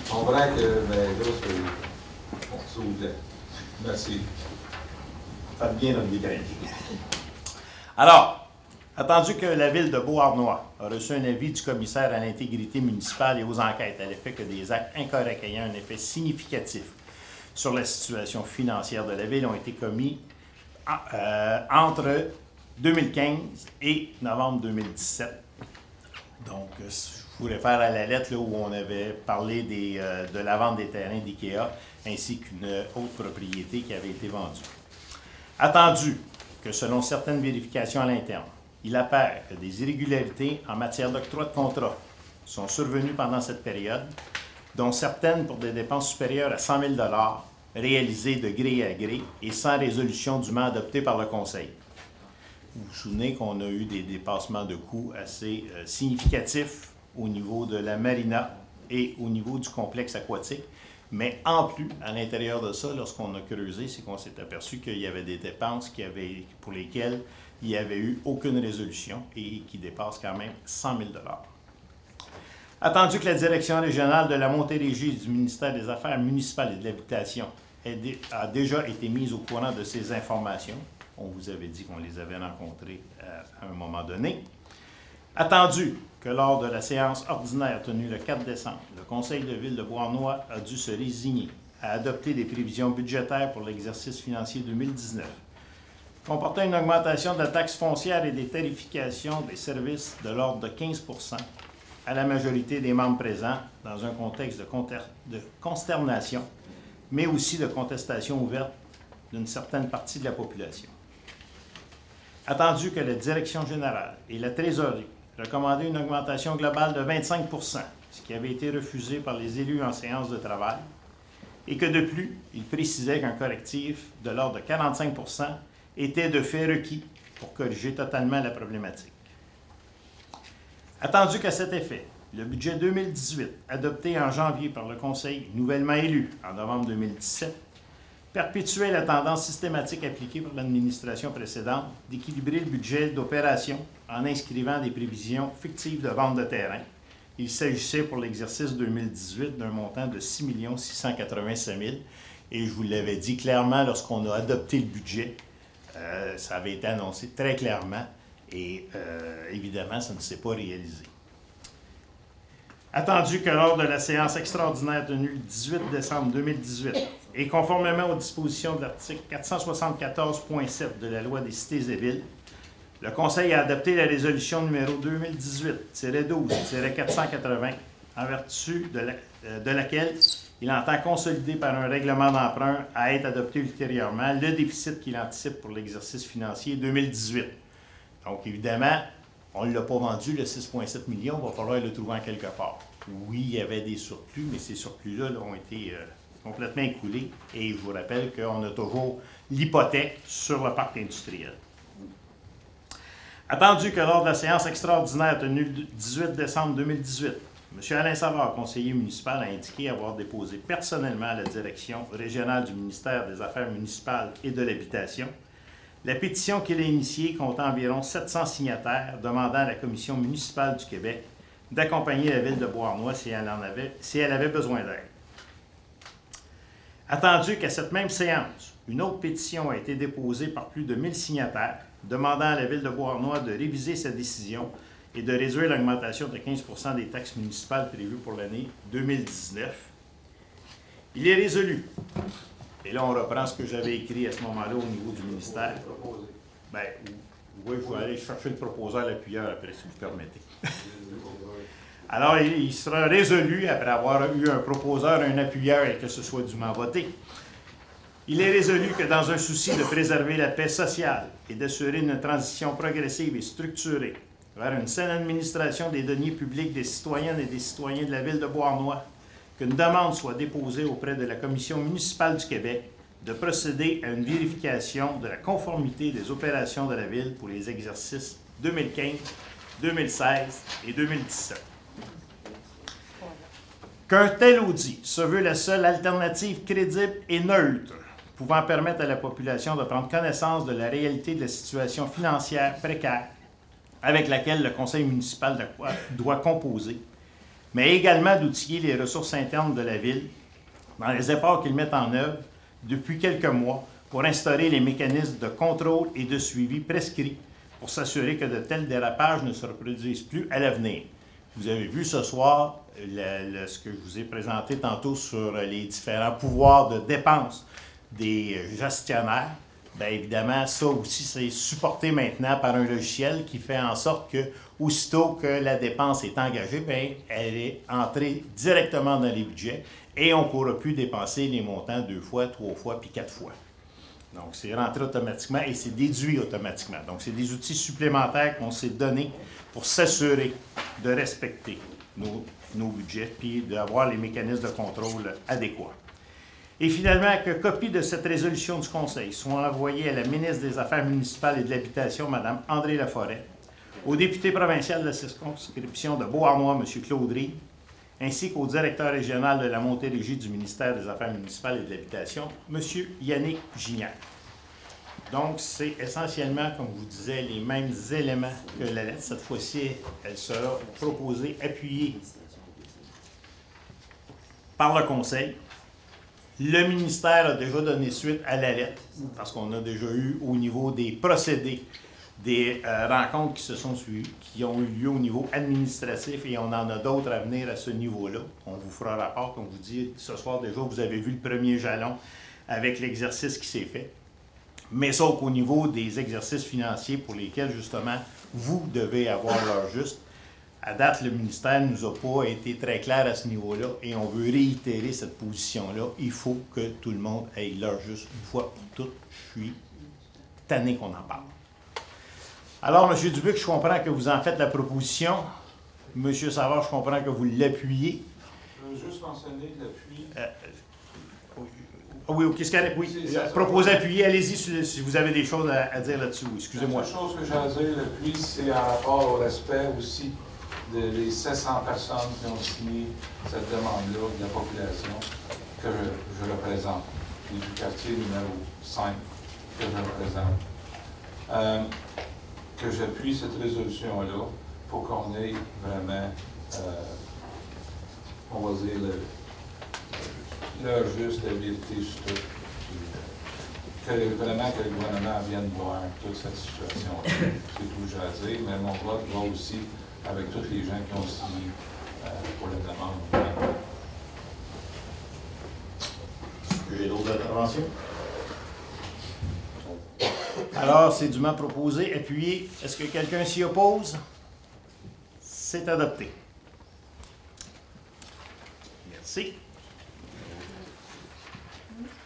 comprend que, s'il vous plaît. Merci. Faites bien notre dégradé. Alors, attendu que la Ville de Beauharnois a reçu un avis du commissaire à l'intégrité municipale et aux enquêtes à l'effet que des actes incorrects ayant un effet significatif sur la situation financière de la Ville ont été commis entre 2015 et novembre 2017. Donc, je vous réfère à la lettre là, où on avait parlé de la vente des terrains d'IKEA ainsi qu'une autre propriété qui avait été vendue. Attendu que selon certaines vérifications à l'interne, il apparaît que des irrégularités en matière d'octroi de contrat sont survenues pendant cette période, dont certaines pour des dépenses supérieures à 100 000 $ réalisées de gré à gré et sans résolution dûment adoptée par le Conseil. Vous vous souvenez qu'on a eu des dépassements de coûts assez significatifs au niveau de la marina et au niveau du complexe aquatique. Mais en plus, à l'intérieur de ça, lorsqu'on a creusé, c'est qu'on s'est aperçu qu'il y avait des dépenses pour lesquelles il n'y avait eu aucune résolution et qui dépassent quand même 100 000 $. Attendu que la direction régionale de la Montérégie du ministère des Affaires municipales et de l'Habitation a déjà été mise au courant de ces informations, on vous avait dit qu'on les avait rencontrées à un moment donné. Attendu que lors de la séance ordinaire tenue le 4 décembre, le Conseil de ville de Beauharnois a dû se résigner à adopter des prévisions budgétaires pour l'exercice financier 2019, comportant une augmentation de la taxe foncière et des tarifications des services de l'ordre de 15 % à la majorité des membres présents dans un contexte de consternation, mais aussi de contestation ouverte d'une certaine partie de la population. Attendu que la Direction générale et la Trésorerie recommandaient une augmentation globale de 25 %, ce qui avait été refusé par les élus en séance de travail, et que de plus, ils précisaient qu'un correctif de l'ordre de 45 % était de fait requis pour corriger totalement la problématique. Attendu qu'à cet effet, le budget 2018, adopté en janvier par le Conseil nouvellement élu en novembre 2017, perpétuait la tendance systématique appliquée par l'administration précédente d'équilibrer le budget d'opération en inscrivant des prévisions fictives de vente de terrain. Il s'agissait pour l'exercice 2018 d'un montant de 6 685 000 et je vous l'avais dit clairement lorsqu'on a adopté le budget, ça avait été annoncé très clairement et évidemment, ça ne s'est pas réalisé. Attendu que lors de la séance extraordinaire tenue le 18 décembre 2018 et conformément aux dispositions de l'article 474.7 de la loi des cités et villes, le Conseil a adopté la résolution numéro 2018-12-480 en vertu de laquelle il entend consolider par un règlement d'emprunt à être adopté ultérieurement le déficit qu'il anticipe pour l'exercice financier 2018. Donc, évidemment, on ne l'a pas vendu, le 6,7 millions, il va falloir le trouver en quelque part. Oui, il y avait des surplus, mais ces surplus-là ont été complètement écoulés. Et je vous rappelle qu'on a toujours l'hypothèque sur le parc industriel. Attendu que lors de la séance extraordinaire tenue le 18 décembre 2018, M. Alain Savard, conseiller municipal, a indiqué avoir déposé personnellement à la direction régionale du ministère des Affaires municipales et de l'Habitation la pétition qu'il a initiée comptant environ 700 signataires demandant à la Commission municipale du Québec d'accompagner la ville de Beauharnois si elle avait besoin d'aide. Attendu qu'à cette même séance, une autre pétition a été déposée par plus de 1000 signataires demandant à la ville de Beauharnois de réviser sa décision et de réduire l'augmentation de 15 % des taxes municipales prévues pour l'année 2019. Il est résolu. Et là, on reprend ce que j'avais écrit à ce moment-là au niveau du ministère. Bien, oui, je vais aller chercher le proposeur, l'appuyeur après, si vous permettez. Alors, il sera résolu, après avoir eu un proposeur, un appuyeur et que ce soit dûment voté. Il est résolu que dans un souci de préserver la paix sociale et d'assurer une transition progressive et structurée vers une saine administration des deniers publics des citoyennes et des citoyens de la ville de Beauharnois, qu'une demande soit déposée auprès de la Commission municipale du Québec de procéder à une vérification de la conformité des opérations de la Ville pour les exercices 2015, 2016 et 2017. Qu'un tel audit se veut la seule alternative crédible et neutre pouvant permettre à la population de prendre connaissance de la réalité de la situation financière précaire avec laquelle le conseil municipal doit composer, mais également d'outiller les ressources internes de la Ville dans les efforts qu'ils mettent en œuvre depuis quelques mois pour instaurer les mécanismes de contrôle et de suivi prescrits pour s'assurer que de tels dérapages ne se reproduisent plus à l'avenir. Vous avez vu ce soir ce que je vous ai présenté tantôt sur les différents pouvoirs de dépenses des gestionnaires. Bien évidemment, ça aussi, c'est supporté maintenant par un logiciel qui fait en sorte que, aussitôt que la dépense est engagée, bien, elle est entrée directement dans les budgets et on ne pourra plus dépenser les montants 2 fois, 3 fois, puis 4 fois. Donc, c'est rentré automatiquement et c'est déduit automatiquement. Donc, c'est des outils supplémentaires qu'on s'est donnés pour s'assurer de respecter nos budgets puis d'avoir les mécanismes de contrôle adéquats. Et finalement, que copie de cette résolution du Conseil soit envoyée à la ministre des Affaires municipales et de l'Habitation, Mme André Laforêt, au député provincial de la circonscription de Beauharnois, M. Claude Reid, ainsi qu'au directeur régional de la Montérégie du ministère des Affaires municipales et de l'Habitation, M. Yannick Gignac. Donc, c'est essentiellement, comme je vous disais, les mêmes éléments que la lettre. Cette fois-ci, elle sera proposée, appuyée par le Conseil. Le ministère a déjà donné suite à la lettre, parce qu'on a déjà eu au niveau des procédés des rencontres qui ont eu lieu au niveau administratif et on en a d'autres à venir à ce niveau-là. On vous fera rapport, comme vous dites, ce soir déjà, vous avez vu le premier jalon avec l'exercice qui s'est fait. Mais sauf qu'au niveau des exercices financiers pour lesquels, justement, vous devez avoir l'heure juste, à date, le ministère ne nous a pas été très clair à ce niveau-là et on veut réitérer cette position-là. Il faut que tout le monde ait l'heure juste une fois pour toutes. Je suis tanné qu'on en parle. Alors, M. Dubuc, je comprends que vous en faites la proposition. M. Savard, je comprends que vous l'appuyez. Je veux juste mentionner l'appui. Oui, ok, c'est correct, oui. Proposez appuyer, allez-y si vous avez des choses à dire là-dessus. Excusez-moi. La seule chose que j'ai à dire, l'appui, c'est en rapport au respect aussi des 700 personnes qui ont signé cette demande-là de la population que je représente, et du quartier numéro 5 que je représente. Que j'appuie cette résolution-là pour qu'on ait vraiment, on va dire, l'heure juste, la vérité sur tout. Vraiment que le gouvernement vienne voir toute cette situation-là. C'est tout que j'ai à dire, mais mon vote va aussi avec tous les gens qui ont signé pour la demande. Est-ce que j'ai d'autres interventions? Alors, c'est dûment proposé, appuyé. Est-ce que quelqu'un s'y oppose? C'est adopté. Merci.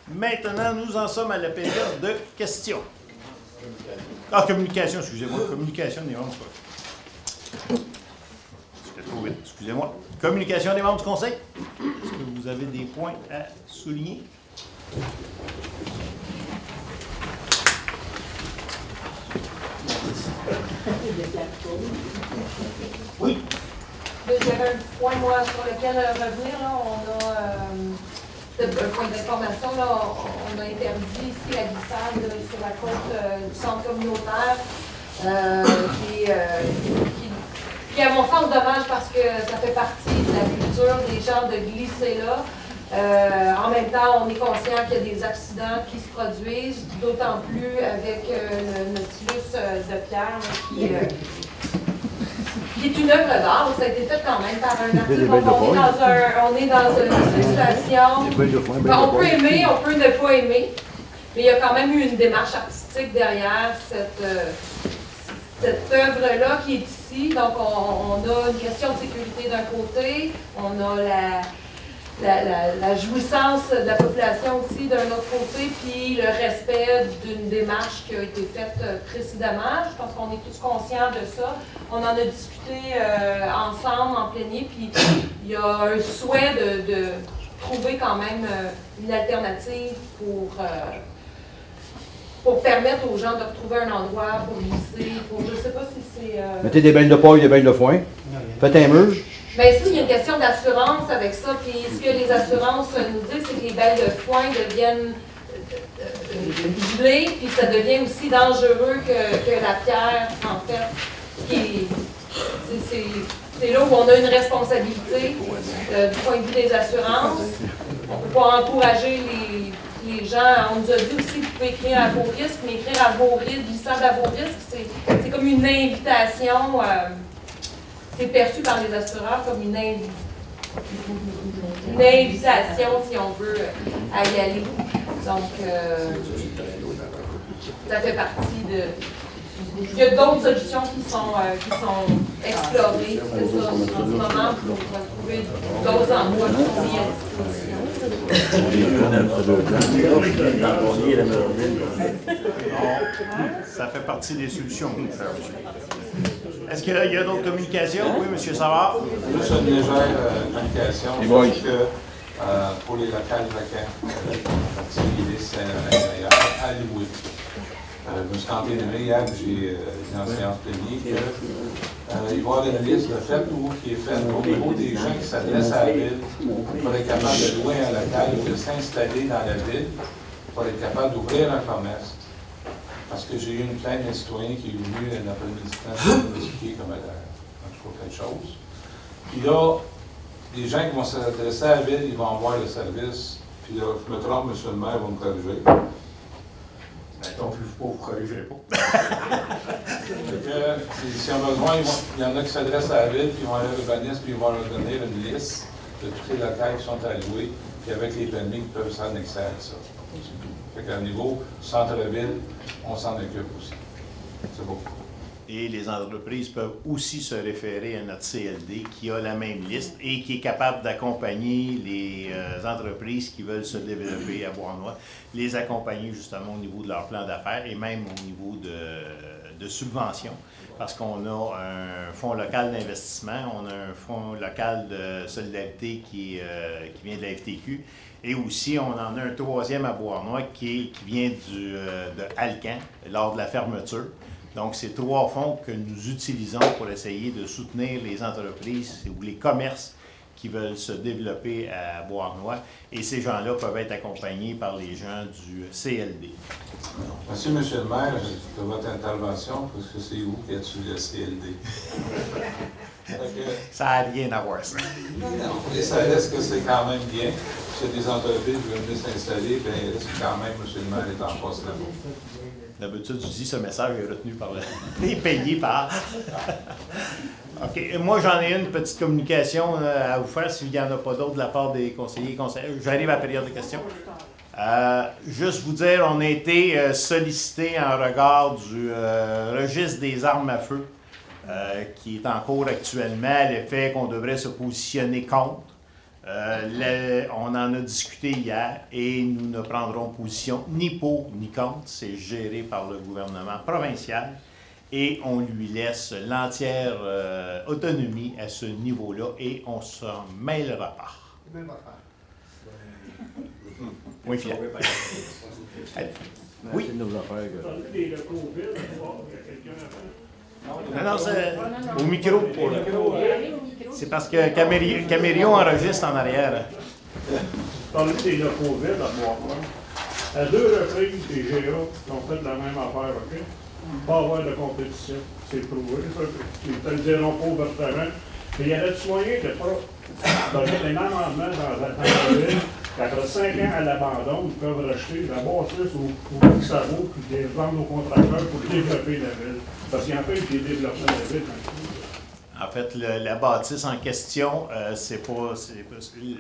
Maintenant, nous en sommes à la période de questions. Ah, communication, excusez-moi. Communication des membres. C'était trop vite, excusez-moi. Communication des membres du Conseil. Est-ce que vous avez des points à souligner? Oui. J'avais un point, moi, sur lequel revenir. Là, on a un point d'information. On a interdit ici la glissade sur la côte du centre communautaire, qui à mon sens dommage parce que ça fait partie de la culture des gens de glisser là. En même temps, on est conscient qu'il y a des accidents qui se produisent, d'autant plus avec le Nautilus de Pierre qui est une œuvre d'art. Ça a été fait quand même par un artiste. On est dans une situation. On peut aimer, on peut ne pas aimer, mais il y a quand même eu une démarche artistique derrière cette œuvre-là qui est ici. Donc, on a une question de sécurité d'un côté, on a la jouissance de la population aussi d'un autre côté, puis le respect d'une démarche qui a été faite précédemment. Je pense qu'on est tous conscients de ça. On en a discuté ensemble, en plénier, puis il y a un souhait de trouver quand même une alternative pour permettre aux gens de retrouver un endroit pour glisser, je ne sais pas si c'est... Mettez des bains de paille, des bains de foin. Faites un mur. Bien, si, il y a une question d'assurance avec ça, puis ce que les assurances nous disent, c'est que les balles de foin deviennent gelées, puis ça devient aussi dangereux que la pierre, en fait. C'est là où on a une responsabilité du point de vue des assurances. On ne peut pas encourager les gens. On nous a dit aussi que vous pouvez écrire à vos risques, mais écrire à vos risques, glissade à vos risques, c'est comme une invitation. C'est perçu par les assureurs comme une invitation, si on veut, à y aller. Donc, ça fait partie de... Il y a d'autres solutions qui sont explorées en ce moment pour trouver d'autres endroits qui sont mis à disposition. Ça fait partie des solutions. Est-ce qu'il y a d'autres communications? Oui, M. Savard. Juste une légère communication. Je pense que pour les locales vacants, c'est à louer. Je me suis tenté de hier, j'ai dit en séance plénière qu'il va y avoir une liste de faites qui est faite au niveau des gens qui s'adressent à la ville pour être capable de louer un local ou de s'installer dans la ville, pour être capable d'ouvrir un commerce. Parce que j'ai eu une plainte d'un citoyen qui est venu l'après-midi pour m'expliquer comment quelque chose. Puis là, les gens qui vont s'adresser à la ville, ils vont avoir le service. Puis là, je me trompe, monsieur le maire va me corriger. Non plus, vous ne corrigerez pas. S'ils ont besoin, il y en a qui s'adressent à la ville, puis ils vont aller à l'urbanisme, puis ils vont leur donner une liste de tous les locaux qui sont alloués, puis avec les permis, ils peuvent s'annexer à ça. C'est tout. Fait qu'à niveau centre-ville, on s'en occupe aussi. C'est beau. Et les entreprises peuvent aussi se référer à notre CLD qui a la même liste et qui est capable d'accompagner les entreprises qui veulent se développer à Bois-Noir, les accompagner justement au niveau de leur plan d'affaires et même au niveau de subventions, parce qu'on a un fonds local d'investissement, on a un fonds local de solidarité qui vient de la FTQ, et aussi on en a un troisième à Bois-Noir qui vient de Alcan lors de la fermeture. Donc, c'est 3 fonds que nous utilisons pour essayer de soutenir les entreprises ou les commerces qui veulent se développer à Bois-Noir. Et ces gens-là peuvent être accompagnés par les gens du CLD. Merci, M. le maire, de votre intervention, parce que c'est vous qui êtes sur le CLD. Ça n'a rien à voir, ça. Et ça reste que c'est quand même bien. Si des entreprises qui veulent venir s'installer, bien, c'est quand même, M. le maire est en poste là-bas. D'habitude, je dis ce message est retenu par et payé par. OK. Moi, j'en ai une petite communication à vous faire s'il n'y en a pas d'autres de la part des conseillers et conseillères. J'arrive à la période de questions. Juste vous dire, on a été sollicité en regard du registre des armes à feu qui est en cours actuellement à l'effet qu'on devrait se positionner contre. On en a discuté hier et nous ne prendrons position ni pour ni contre. C'est géré par le gouvernement provincial et on lui laisse l'entière autonomie à ce niveau-là et on ne s'en mêlera pas. Oui, Philippe. Oui. Non, c'est au micro. C'est parce que Camérion enregistre en arrière. Parler des locaux vides à Bois-Noir. À 2 reprises, les GA ont fait la même affaire, OK? Pas avoir de compétition. C'est prouvé, ça. Ils te le diront pas ouvertement. Mais il y avait-tu moyen de pas donner un amendement dans la ville qu'après 5 ans à l'abandon, ils peuvent racheter la bâtisse au prix que ça vaut, puis les vendre aux contracteurs pour développer la ville. Parce qu'il y a en fait des développements de la ville. En fait, la bâtisse en question,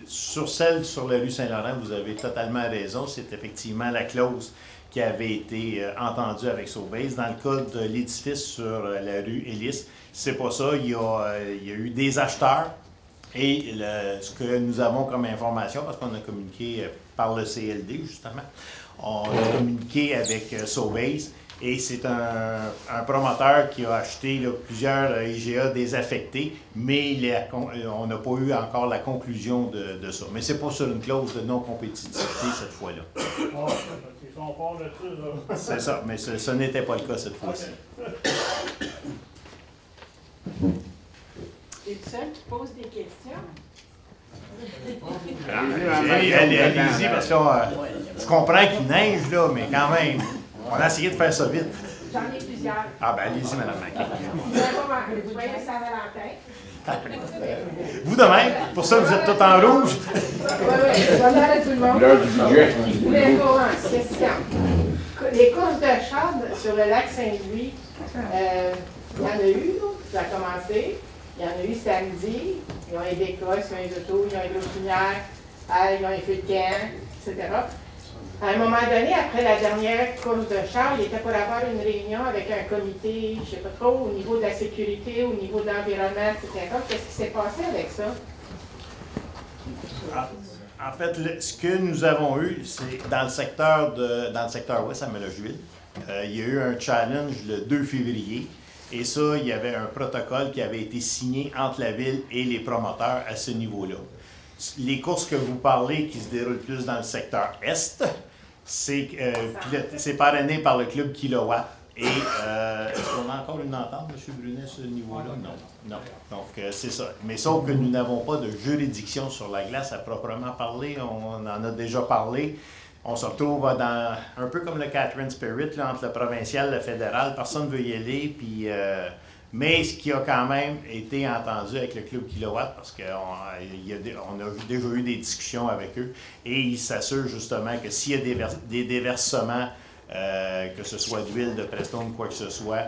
sur celle sur la rue Saint-Laurent, vous avez totalement raison. C'est effectivement la clause qui avait été entendue avec Sobeys. Dans le cas de l'édifice sur la rue Ellis, c'est pas ça. Il y a eu des acheteurs. Et ce que nous avons comme information, parce qu'on a communiqué par le CLD, justement, on a communiqué avec Sobeys. Et c'est un promoteur qui a acheté plusieurs IGA désaffectés, mais on n'a pas eu encore la conclusion de ça. Mais ce n'est pas sur une clause de non-compétitivité cette fois-là. Ah, ils sont forts là-dessus, là. C'est ça, mais ce n'était pas le cas cette fois-ci. C'est le seul qui pose des questions. Allez-y, parce que je comprends qu'il neige, là, mais quand même. On a essayé de faire ça vite. J'en ai plusieurs. Ah, ben allez-y, Mme Maquet. Joyeux Saint-Valentin. Vous de même? Pour ça, vous êtes tous en rouge? Oui, bonne à tout le monde. L'heure du budget. Les courses, question. Les courses de char sur le lac Saint-Louis, il y en a eu, ça a commencé. Il y en a eu samedi. Ils ont eu des crosses, ils ont eu des autos, ils ont eu des pinières, ils ont eu fait de camp, etc. À un moment donné, après la dernière course de char, il était pour avoir une réunion avec un comité, je ne sais pas trop, au niveau de la sécurité, au niveau de l'environnement, etc. Qu'est-ce qui s'est passé avec ça? En fait, ce que nous avons eu, c'est dans le secteur ouest à Melochville, il y a eu un challenge le 2 février. Et ça, il y avait un protocole qui avait été signé entre la ville et les promoteurs à ce niveau-là. Les courses que vous parlez qui se déroulent plus dans le secteur est, c'est parrainé par le club Kilowatt. Et est-ce qu'on a encore une entente, M. Brunet, à ce niveau-là? Non. Donc, c'est ça. Mais sauf que nous n'avons pas de juridiction sur la glace à proprement parler. On en a déjà parlé. On se retrouve dans un peu comme le Catherine Spirit, là, entre le provincial et le fédéral. Personne ne veut y aller. Puis, mais ce qui a quand même été entendu avec le club Kilowatt, parce qu'on a déjà eu des discussions avec eux, et ils s'assurent justement que s'il y a des déversements, que ce soit d'huile, de Prestone, quoi que ce soit,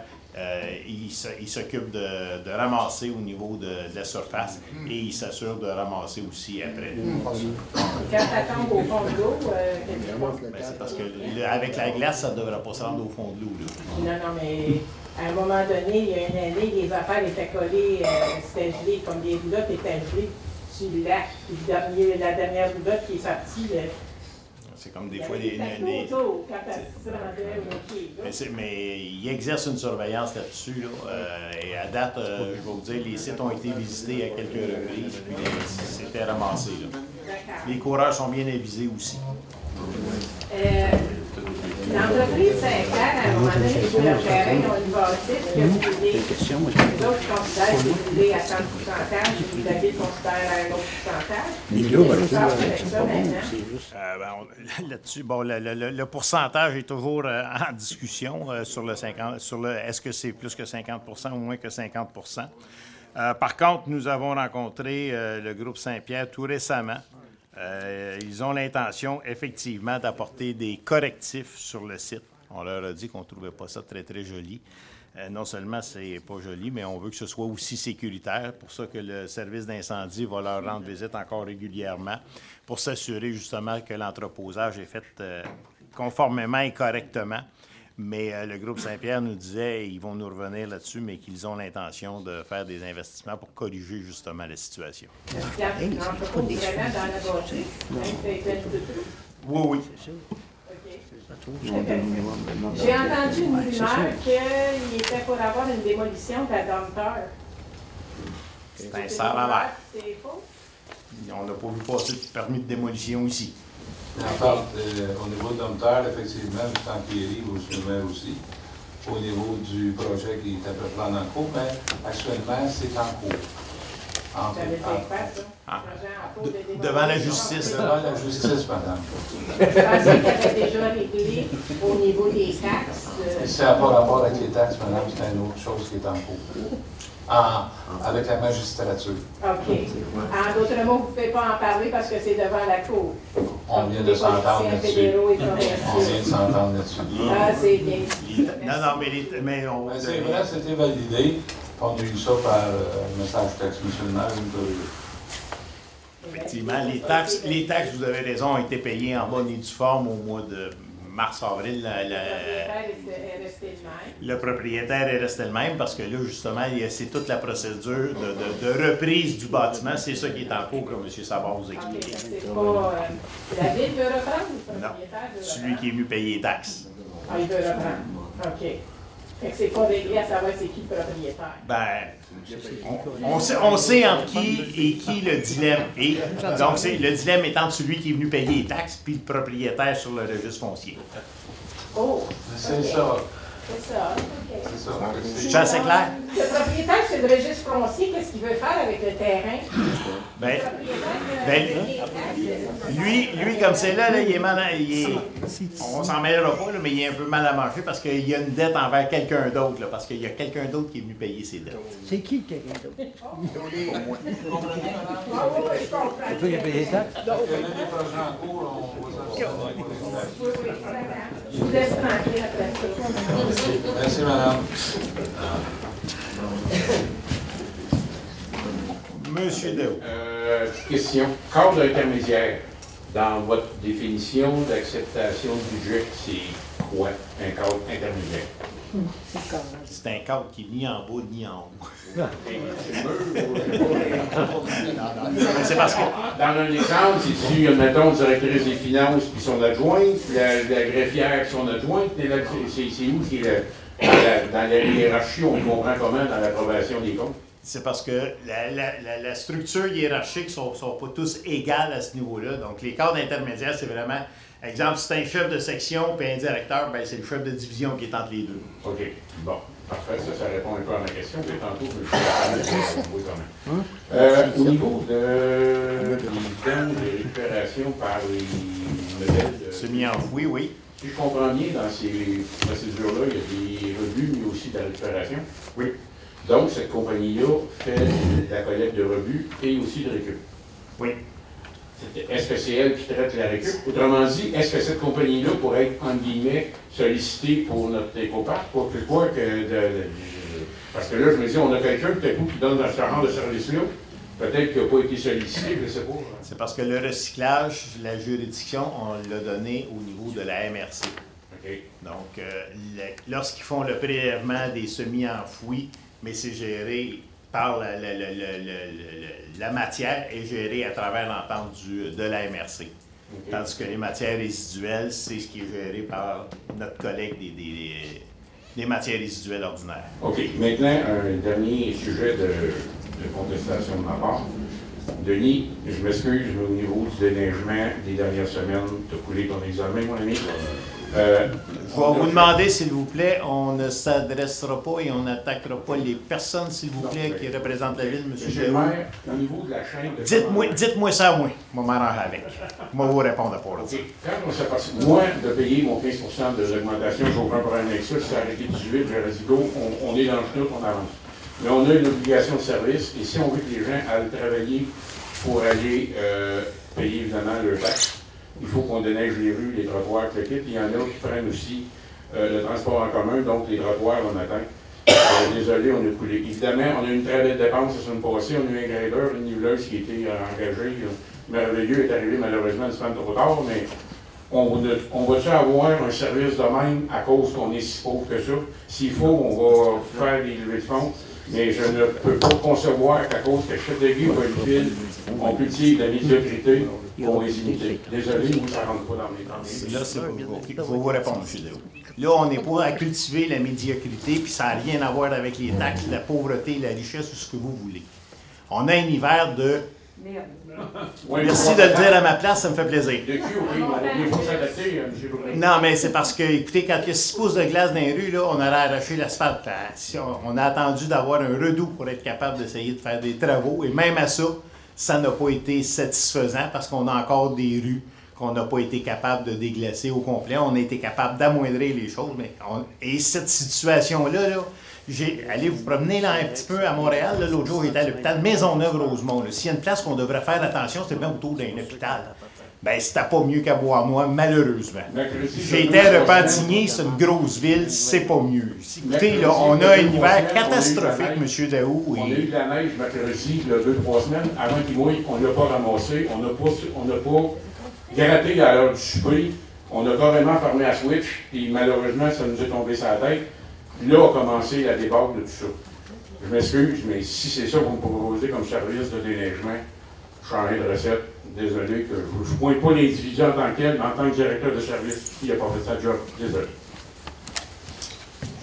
il s'occupe de ramasser au niveau de la surface et il s'assure de ramasser aussi après. Quand ça tombe au fond de l'eau, qu'est-ce qui passe? Ben, c'est parce qu'avec la glace, ça ne devrait pas se rendre au fond de l'eau. Non, mais à un moment donné, il y a une année, les affaires étaient collées, c'était gelé, comme des roulottes étaient gelées sur le lac. Puis la dernière roulotte qui est sortie, c'est comme des il y fois avait des photos quand elle se rendait au pied. Mais il exerce une surveillance là-dessus. Et à date, je vais vous dire, les sites ont été visités à quelques reprises, puis c'était ramassé. Là. Les coureurs sont bien avisés aussi. L'entreprise Saint-Clair, à un moment donné, sur leur terrain, ils ont une bâtisse qui a brûlé. Les autres considèrent que c'est brûlé à 100%, puis la ville considère à un autre pourcentage. Là-dessus, bon, le pourcentage est toujours en discussion sur le 50, est-ce que c'est plus que 50 ou moins que 50 Par contre, nous avons rencontré le groupe Saint-Pierre tout récemment. Ils ont l'intention, effectivement, d'apporter des correctifs sur le site. On leur a dit qu'on ne trouvait pas ça très, très joli. Non seulement c'est pas joli, mais on veut que ce soit aussi sécuritaire. Pour ça que le service d'incendie va leur rendre visite encore régulièrement pour s'assurer justement que l'entreposage est fait conformément et correctement. Mais le groupe Saint-Pierre nous disait, ils vont nous revenir là-dessus, mais qu'ils ont l'intention de faire des investissements pour corriger justement la situation. Oui. J'ai entendu une rumeur qu'il était pour avoir une démolition de la dompteur. C'est un salaire. C'est faux? On n'a pas vu passer de permis de démolition ici. En fait, au niveau de dompteur, effectivement, tant qu'il arrive, je le mets aussi. Au niveau du projet qui est à peu près en cours, mais actuellement, c'est en cours. Devant la justice. Devant la justice, madame. Je pensais qu'elle avait déjà réglé au niveau des taxes. Ça n'a pas rapport avec les taxes, madame, c'est une autre chose qui est en cours. Avec la magistrature. OK. En d'autres mots, vous ne pouvez pas en parler parce que c'est devant la Cour. On vient de s'entendre là-dessus. On vient de s'entendre là-dessus. Ah, c'est bien. Mais c'est vrai, c'était validé. On a eu ça par message texte, monsieur le maire. Effectivement, les taxes, vous avez raison, ont été payées en bonne et due forme au mois de mars-avril. Le propriétaire est resté le même parce que là, justement, c'est toute la procédure de reprise du bâtiment. C'est ça qui est en cours, comme M. Savard vous a expliqué. C'est pas la ville veut reprendre ou le propriétaire veut celui qui est venu payer les taxes. Ah, il veut reprendre. OK. Fait que c'est pas réglé à savoir c'est qui le propriétaire. Ben, on sait entre qui et qui le dilemme est. Donc, le dilemme est entre celui qui est venu payer les taxes puis le propriétaire sur le registre foncier. Oh! C'est ça. C'est ça, OK. C'est ça. Je suis assez clair? Le propriétaire, c'est le registre foncier. Qu'est-ce qu'il veut faire avec le terrain? Lui, comme c'est là, il est mal. On s'en mêlera pas, là, mais il est un peu mal à manger parce qu'il y a une dette envers quelqu'un d'autre, parce qu'il y a quelqu'un d'autre qui est venu payer ses dettes. C'est qui quelqu'un d'autre? Je comprends. C'est toi qui as payé ça? Je vous laisse tranquille après ça. Merci, madame. Monsieur Dehaut. Question. Cadre intermédiaire. Dans votre définition d'acceptation du budget, c'est quoi un cadre intermédiaire? C'est un cadre qui est ni en bas ni en haut. C'est parce que... Dans un exemple, c'est-tu, mettons, directrice des finances puis son adjointe, la greffière puis son adjointe, c'est où qui est dans la hiérarchie, on comprend comment dans l'approbation des comptes? C'est parce que la structure hiérarchique ne sont pas tous égales à ce niveau-là. Donc, les cadres intermédiaires, c'est vraiment... Exemple, si c'est un chef de section puis un directeur, ben c'est le chef de division qui est entre les deux. OK. Bon. Parfait. Ça répond un peu à ma question. Mais tantôt, je vais au niveau des thèmes de récupération par les modèles... Semi-enfouis, oui. Si je comprends bien, dans ces procédures-là, il y a des rebuts, mais aussi de la récupération. Oui. Donc, cette compagnie-là fait de la collecte de rebuts et aussi de récup. Oui. Est-ce que c'est elle qui traite la récup? Autrement dit, est-ce que cette compagnie-là pourrait être, entre guillemets, sollicitée pour notre éco-parc? Pourquoi que parce que là, je me dis, on a quelqu'un peut-être qui donne ce genre de service-là. Peut-être qu'il n'a pas été sollicité, je ne sais pas. C'est parce que le recyclage, la juridiction, on l'a donné au niveau de la MRC. Okay. Donc, lorsqu'ils font le prélèvement des semis-enfouis, mais c'est géré par la matière est gérée à travers l'entente de la MRC. Okay. Tandis que les matières résiduelles, c'est ce qui est géré par notre collègue des matières résiduelles ordinaires. OK. Maintenant, un dernier sujet de contestation de ma part. Denis, je m'excuse, mais au niveau du déneigement des dernières semaines, tu as coulé ton examen, mon ami. Je vais vous demander, s'il vous plaît, on ne s'adressera pas et on n'attaquera pas les personnes, s'il vous plaît, qui représentent la ville, M. Monsieur le maire, au niveau de la chaîne de dites-moi ça à moi. Je vais m'arranger avec. Je vais vous répondre pour ça. OK. Quand on s'est passé, moi, de payer mon 15 de l'augmentation, j'ai aucun problème avec ça. Si c'est arrêté 18, j'aurais dit go, on est dans le tout, on avance. Mais on a une obligation de service et si on veut que les gens aillent travailler pour aller payer évidemment leurs taxes, il faut qu'on déneige les rues, les trottoirs, le kit. Il y en a qui prennent aussi le transport en commun, donc les trottoirs, on attend. Désolé, on a coulé. Évidemment, on a une très belle dépense la semaine passée. On a eu un grader, une niveleuse qui a été engagée. Merveilleux est arrivé malheureusement une semaine trop tard, mais on va-tu avoir un service de même à cause qu'on est si pauvre que ça? S'il faut, on va faire des levées de fonds. Mais je ne peux pas concevoir qu'à cause que Châteauguay ou Belleville, on cultive la médiocrité pour les imiter. Désolé, vous, ça ne rentre pas dans mes temps. Là, c'est il faut vous répondre, M. Léo. Là, on n'est pas à cultiver la médiocrité, puis ça n'a rien à voir avec les taxes, la pauvreté, la richesse ou ce que vous voulez. On a un hiver de... Merci de le dire à ma place, ça me fait plaisir. Il faut s'adapter, M. Bourret. Non, mais c'est parce que, écoutez, quand il y a 6 pouces de glace dans les rues, là, on aurait arraché l'asphalte. On a attendu d'avoir un redout pour être capable d'essayer de faire des travaux. Et même à ça, ça n'a pas été satisfaisant parce qu'on a encore des rues qu'on n'a pas été capable de déglacer au complet. On a été capable d'amoindrir les choses. Et cette situation-là, allez vous promener là un petit peu à Montréal. L'autre jour, j'étais à l'hôpital Maisonneuve-Rosemont. S'il y a une place qu'on devrait faire attention, c'était bien autour d'un hôpital. Bien, c'était pas mieux qu'à Bois-Moi, malheureusement. J'ai été à Repentigny, c'est une grosse ville, c'est pas mieux. Écoutez, là, on a un hiver catastrophique, M. Daou. On a eu de la neige mercredi, il y a 2-3 semaines. Avant qu'il mouille, on ne l'a pas ramassé. On n'a pas gratté à l'heure du souper. On a carrément fermé la switch, et malheureusement, ça nous est tombé sur la tête. Là a commencé la débâcle de tout ça. Je m'excuse, mais si c'est ça que vous me proposez comme service de déneigement, changer de recette, désolé que je ne pointe pas l'individu en tant que tel, mais en tant que directeur de service, qui n'a pas fait sa job. Désolé.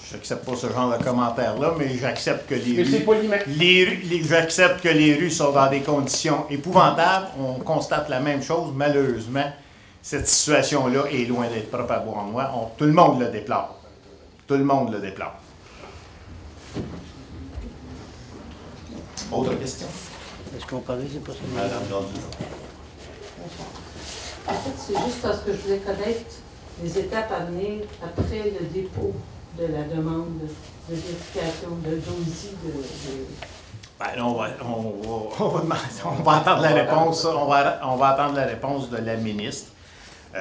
Je n'accepte pas ce genre de commentaire-là, mais j'accepte que j'accepte que les rues sont dans des conditions épouvantables. On constate la même chose, malheureusement. Cette situation-là est loin d'être propre à Bois-en-Noir. Tout le monde le déplore. Tout le monde le déplore. Autre question? Est-ce qu'on parlait, c'est pas ça? Madame Gandhi. En fait, c'est juste parce que je voulais connaître les étapes à venir après le dépôt de la demande de vérification de dossier Ben, on va attendre la réponse. On va attendre la réponse de la ministre.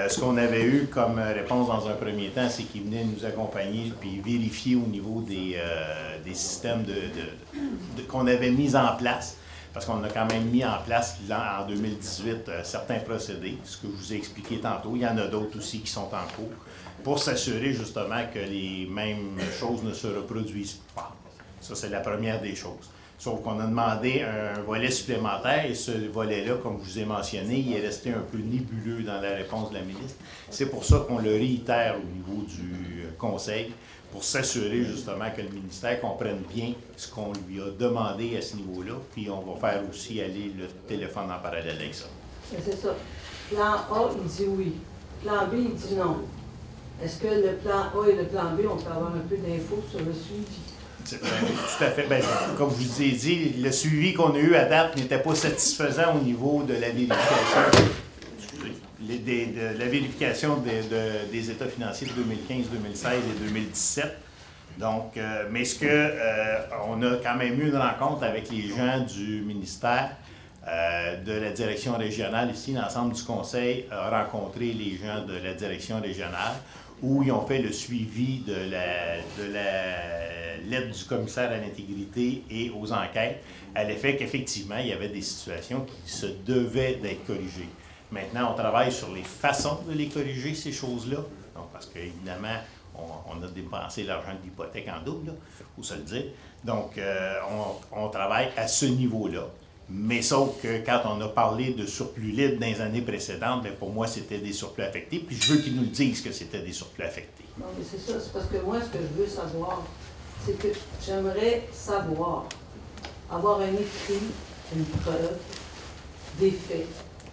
Ce qu'on avait eu comme réponse dans un premier temps, c'est qu'ils venaient nous accompagner puis vérifier au niveau des systèmes qu'on avait mis en place. Parce qu'on a quand même mis en place en 2018 certains procédés, ce que je vous ai expliqué tantôt. Il y en a d'autres aussi qui sont en cours, pour s'assurer justement que les mêmes choses ne se reproduisent pas. Ça, c'est la première des choses. Sauf qu'on a demandé un volet supplémentaire et ce volet-là, comme je vous ai mentionné, il est resté un peu nébuleux dans la réponse de la ministre. C'est pour ça qu'on le réitère au niveau du Conseil, pour s'assurer justement que le ministère comprenne bien ce qu'on lui a demandé à ce niveau-là, puis on va faire aussi aller le téléphone en parallèle avec ça. C'est ça. Plan A, il dit oui. Plan B, il dit non. Est-ce que le plan A et le plan B, on peut avoir un peu d'infos sur le suivi? Tout à fait. Bien, comme je vous ai dit, le suivi qu'on a eu à date n'était pas satisfaisant au niveau de la vérification. De la vérification des états financiers de 2015, 2016 et 2017. Donc, mais on a quand même eu une rencontre avec les gens du ministère de la direction régionale ici, l'ensemble du conseil a rencontré les gens de la direction régionale où ils ont fait le suivi de l'aide du commissaire à l'intégrité et aux enquêtes à l'effet qu'effectivement, il y avait des situations qui se devaient d'être corrigées. Maintenant, on travaille sur les façons de les corriger, ces choses-là. Donc, parce qu'évidemment, on a dépensé l'argent de l'hypothèque en double, il faut se le dire. Donc, on travaille à ce niveau-là. Mais sauf que quand on a parlé de surplus libre dans les années précédentes, bien, pour moi, c'était des surplus affectés. Puis je veux qu'ils nous le disent que c'était des surplus affectés. Non, mais c'est ça. C'est parce que moi, ce que je veux savoir, c'est que j'aimerais savoir, avoir un écrit, une preuve, des faits.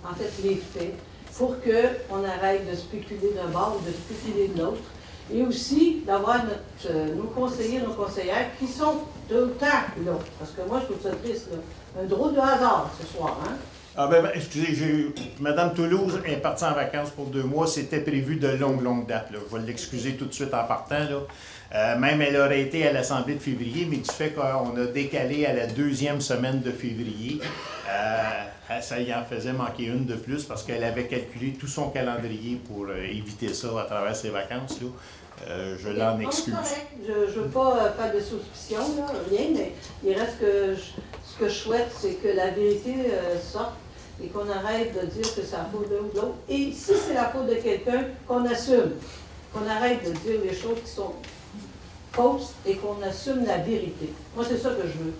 En fait, les faits, pour qu'on arrête de spéculer d'un bord ou de spéculer de l'autre. Et aussi d'avoir nos conseillers, nos conseillères qui sont autant là. Parce que moi, je trouve ça triste, là. Un drôle de hasard ce soir, hein? Ah excusez, Madame Toulouse est partie en vacances pour 2 mois. C'était prévu de longue date, là. Je vais l'excuser tout de suite en partant, là. Même elle aurait été à l'Assemblée de février, mais du fait qu'on a décalé à la 2e semaine de février, ça y en faisait manquer une de plus parce qu'elle avait calculé tout son calendrier pour éviter ça à travers ses vacances, là. Je l'en excuse. Je ne veux pas faire de suspicion, là, rien, mais il reste que ce que je souhaite, c'est que la vérité sorte et qu'on arrête de dire que c'est la faute d'un ou de l'autre. Et si c'est la faute de quelqu'un, qu'on assume, qu'on arrête de dire les choses qui sont fausses et qu'on assume la vérité. Moi, c'est ça que je veux.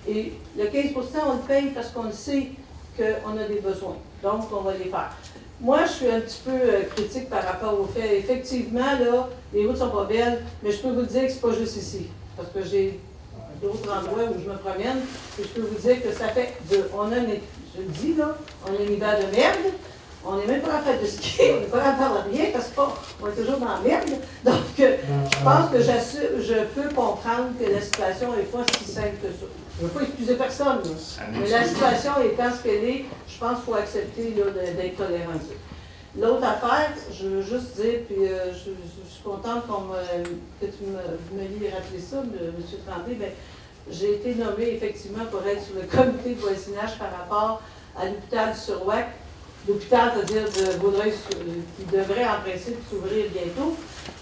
Et le 15 %, on le paye parce qu'on sait qu'on a des besoins. Donc, on va les faire. Moi, je suis un petit peu critique par rapport au fait. Effectivement, là, les routes sont pas belles, mais je peux vous dire que c'est pas juste ici. Parce que j'ai d'autres endroits où je me promène, et je peux vous dire que ça fait je le dis là, on a un hiver de merde, on n'est même pas en fait de ski, on n'est pas en train de rien, parce qu'on est toujours dans la merde. Donc, je pense que je peux comprendre que la situation n'est pas si simple que ça. Je ne veux pas excuser personne, là. Mais la situation étant ce qu'elle est, je pense qu'il faut accepter d'être tolérant. L'autre affaire, je veux juste dire, puis je suis contente que tu me rappeler ça, M. Tremblay, bien, j'ai été nommée effectivement pour être sur le comité de voisinage par rapport à l'hôpital du Suroît. L'hôpital, c'est-à-dire de Vaudreuil, qui devrait en principe s'ouvrir bientôt.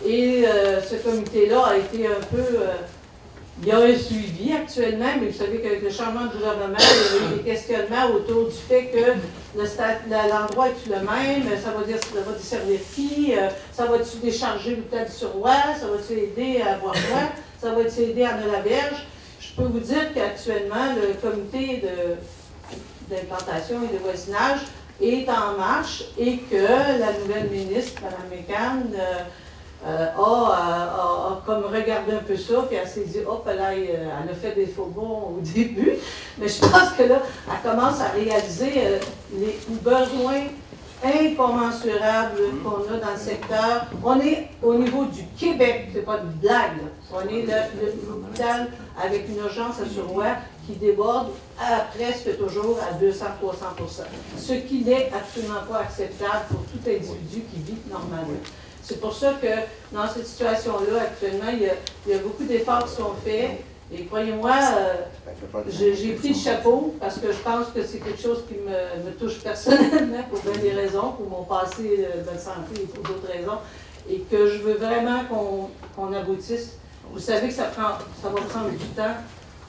Et ce comité-là a été un peu... il y a un suivi actuellement, mais vous savez qu'avec le changement de gouvernement, il y a eu des questionnements autour du fait que l'endroit est-tu le même, ça va desservir qui, ça va-tu décharger l'hôpital du Suroît, ça va-tu aider à Bois-Bois, ça va-tu aider à Nolaberge. Je peux vous dire qu'actuellement, le comité d'implantation et de voisinage est en marche et que la nouvelle ministre, Mme McCann, a comme regardé un peu ça, puis elle s'est dit, hop, elle a fait des faux bons au début, mais je pense que là, elle commence à réaliser les besoins incommensurables qu'on a dans le secteur. On est au niveau du Québec, c'est pas une blague, là. On est l'hôpital avec une urgence à Suroît qui déborde presque toujours à 200-300 %, ce qui n'est absolument pas acceptable pour tout individu qui vit normalement. C'est pour ça que dans cette situation-là, actuellement, il y a beaucoup d'efforts qui sont faits. Et croyez-moi, j'ai pris le chapeau parce que je pense que c'est quelque chose qui me touche personnellement pour bien des raisons, pour mon passé de santé et pour d'autres raisons, et que je veux vraiment qu'on aboutisse. Vous savez que ça va prendre du temps,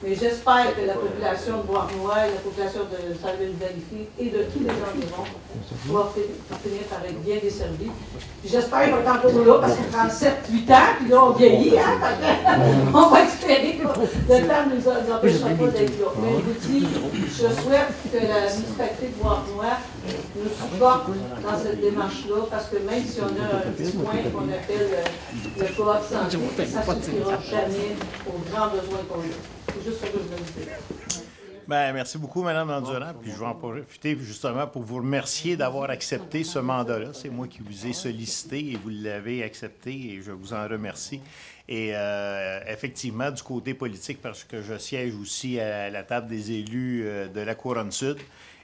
mais j'espère que la population de Bois-Noir et la population de Salville-Valley et de tous les environs va finir par être bien desservis. J'espère qu'on est encore là parce qu'on prend 7-8 ans, puis là on vieillit, hein? On va espérer que le temps ne nous empêchera pas d'être là. Mais je vous dis, je souhaite que la municipalité de Bois-Noir nous supporte dans cette démarche-là, parce que même si on a un petit point qu'on appelle le coop santé, ça ne suffira jamais aux grands besoins qu'on a. C'est juste ça que je veux dire. Bien, merci beaucoup, Mme Landurand. Puis je vais en profiter justement pour vous remercier d'avoir accepté ce mandat-là. C'est moi qui vous ai sollicité et vous l'avez accepté et je vous en remercie. Et effectivement, du côté politique, parce que je siège aussi à la table des élus de la Couronne-Sud,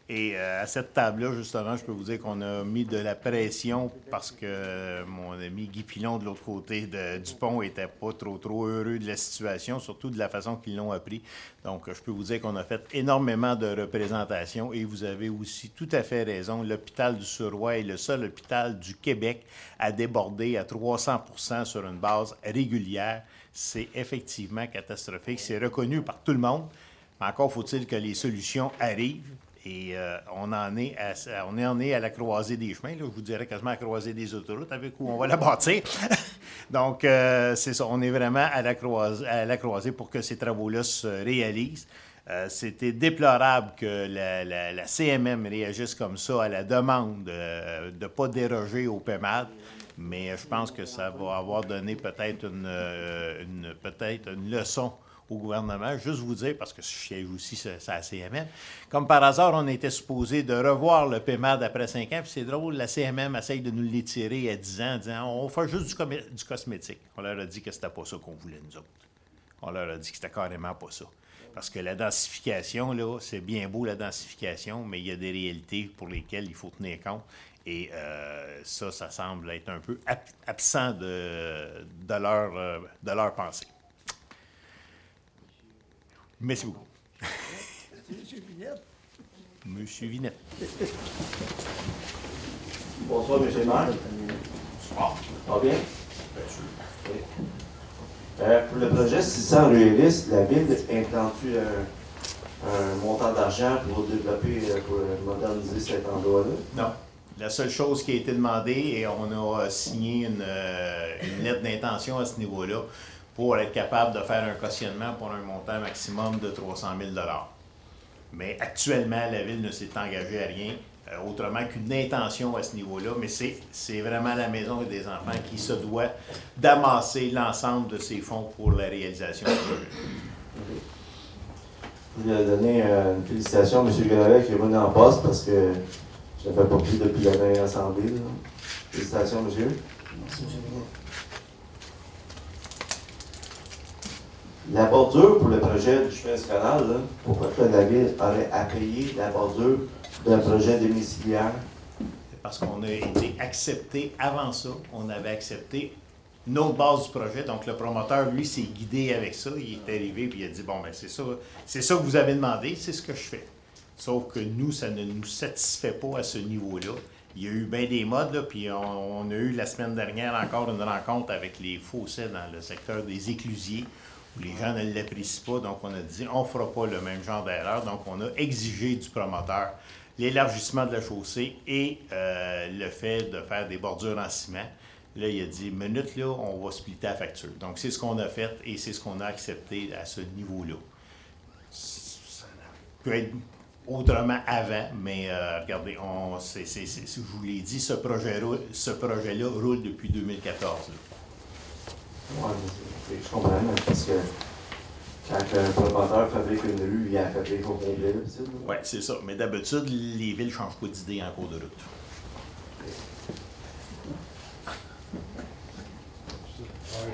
Et à cette table-là, justement, je peux vous dire qu'on a mis de la pression parce que mon ami Guy Pilon, de l'autre côté du pont, n'était pas trop heureux de la situation, surtout de la façon qu'ils l'ont appris. Donc, je peux vous dire qu'on a fait énormément de représentations et vous avez aussi tout à fait raison. L'hôpital du Suroît est le seul hôpital du Québec à déborder à 300% sur une base régulière. C'est effectivement catastrophique. C'est reconnu par tout le monde. Mais encore faut-il que les solutions arrivent. Et on en est à la croisée des chemins. Là, je vous dirais quasiment à la croisée des autoroutes avec où on va la bâtir. Donc, c'est ça. On est vraiment à la croisée pour que ces travaux-là se réalisent. C'était déplorable que la CMM réagisse comme ça à la demande de ne pas déroger au PEMAD. Mais je pense que ça va avoir donné peut-être une leçon au gouvernement. Juste vous dire, parce que je siège aussi sur la CMM, comme par hasard, on était supposé de revoir le PEMAD après 5 ans, puis c'est drôle, la CMM essaye de nous l'étirer à 10 ans, en disant on fait juste du cosmétique. On leur a dit que c'était pas ça qu'on voulait, nous autres. On leur a dit que c'était carrément pas ça. Parce que la densification, là, c'est bien beau la densification, mais il y a des réalités pour lesquelles il faut tenir compte. Et ça semble être un peu absent de leur pensée. Merci beaucoup. Monsieur Vinette. Monsieur Vinette. Bonsoir, M. le maire. Bonsoir. Ça va bien? Bien sûr. Oui. Pour le projet 600 rue Ellis, la Ville implante-tu un montant d'argent pour développer, pour moderniser cet endroit-là? Non. La seule chose qui a été demandée, et on a signé une lettre d'intention à ce niveau-là, pour être capable de faire un cautionnement pour un montant maximum de 300 000 $. Mais actuellement, la Ville ne s'est engagée à rien, autrement qu'une intention à ce niveau-là. Mais c'est vraiment la Maison des enfants qui se doit d'amasser l'ensemble de ces fonds pour la réalisation du projet. Je voulais donner une félicitation à M. Gravel qui est venu en poste parce que je n'avais pas pris depuis la dernière assemblée. Là. Félicitations, monsieur. Merci, M. Vinette. La bordure pour le projet du chemin du canal, là, pourquoi que la Ville aurait à payer la bordure d'un projet domiciliaire? Parce qu'on a été accepté avant ça. On avait accepté une autre base du projet. Donc, le promoteur, lui, s'est guidé avec ça. Il est arrivé et il a dit, bon, ben c'est ça que vous avez demandé, c'est ce que je fais. Sauf que nous, ça ne nous satisfait pas à ce niveau-là. Il y a eu bien des modes, là, puis on a eu la semaine dernière encore une rencontre avec les fossés dans le secteur des éclusiers, où les gens ne l'apprécient pas. Donc, on a dit, on ne fera pas le même genre d'erreur. Donc, on a exigé du promoteur l'élargissement de la chaussée et le fait de faire des bordures en ciment. Là, il a dit, minute, là, on va splitter la facture. Donc, c'est ce qu'on a fait et c'est ce qu'on a accepté à ce niveau-là. Ça peut être autrement avant, mais regardez, je vous l'ai dit, ce projet-là roule depuis 2014. Oui, je comprends, parce que quand un promoteur fabrique une rue, il la fabrique au complet. Oui, c'est ça. Mais d'habitude, les villes ne changent pas d'idée en cours de route.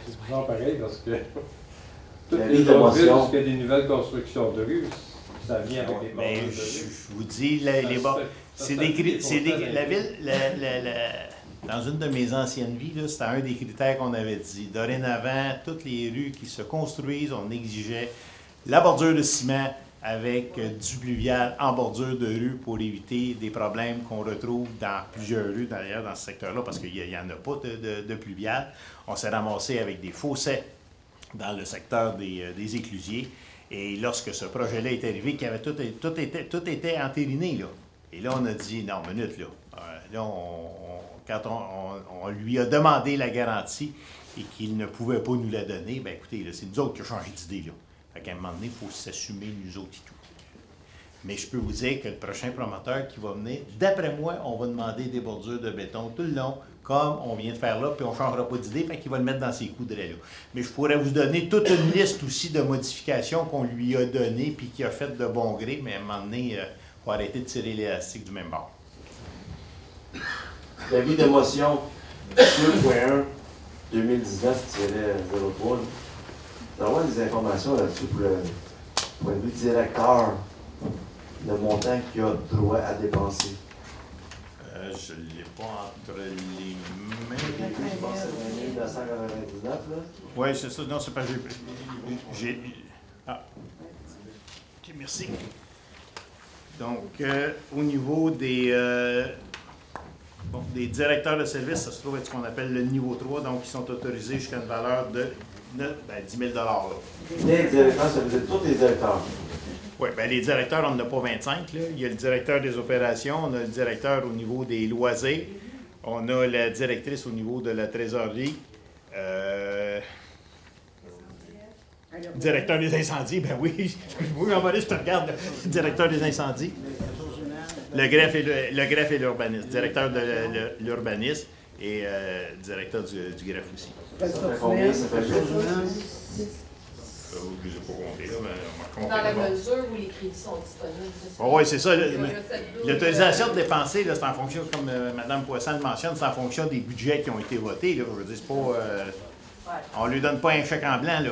C'est bizarre pareil parce que toutes La les ville autres villes, d'émotion. parce qu'il y a des nouvelles constructions de rues, ça vient avec des Mais bordures de je rue. vous dis, la ville, dans une de mes anciennes vies, c'était un des critères qu'on avait dit. Dorénavant, toutes les rues qui se construisent, on exigeait la bordure de ciment avec du pluvial en bordure de rue pour éviter des problèmes qu'on retrouve dans plusieurs rues, d'ailleurs, dans ce secteur-là, parce qu'il n'y en a pas de pluvial. On s'est ramassé avec des fossés dans le secteur des éclusiers. Et lorsque ce projet-là est arrivé, tout était entériné, là. Et là, on a dit, non, minute, là. Là, quand on lui a demandé la garantie et qu'il ne pouvait pas nous la donner, bien écoutez, c'est nous autres qui avons changé d'idée, là. Fait qu'à un moment donné, il faut s'assumer, nous autres et tout. Mais je peux vous dire que le prochain promoteur qui va venir, d'après moi, on va demander des bordures de béton tout le long, comme on vient de faire là, puis on ne changera pas d'idée, fait qu'il va le mettre dans ses coudres là. Mais je pourrais vous donner toute une liste aussi de modifications qu'on lui a données, puis qu'il a fait de bon gré, mais à un moment donné, il faut arrêter de tirer l'élastique du même bord. L'avis de motion 2.1 2019-03. D'avoir des informations là-dessus pour le point de vue directeur le montant qu'il a droit à dépenser? Je ne l'ai pas entre les mains. Je pense que c'est 1999, là. Oui, c'est ça. Non, c'est pas... J'ai... Ah. OK, merci. Donc, au niveau des directeurs de service, ça se trouve être ce qu'on appelle le niveau 3, donc ils sont autorisés jusqu'à une valeur de 10 000 là. Les directeurs, ça veut dire tous les directeurs. Oui, bien les directeurs, on n'en a pas 25. Là. Il y a le directeur des opérations, on a le directeur au niveau des loisirs, on a la directrice au niveau de la trésorerie, directeur des incendies, ben oui, excuse-moi, je te regarde, le directeur des incendies. Le greffe et l'urbanisme, directeur de l'urbanisme et directeur du greffe aussi. Ça fait combien? Ça fait Je ne les ai pas comptés, là, mais on va Dans la compter. mesure où les crédits sont disponibles. Oui, c'est ça. L'autorisation de dépenser, c'est en fonction, comme Mme Poisson le mentionne, c'est en fonction des budgets qui ont été votés. Là. Je veux dire, c'est pas... on ne lui donne pas un chèque en blanc, là.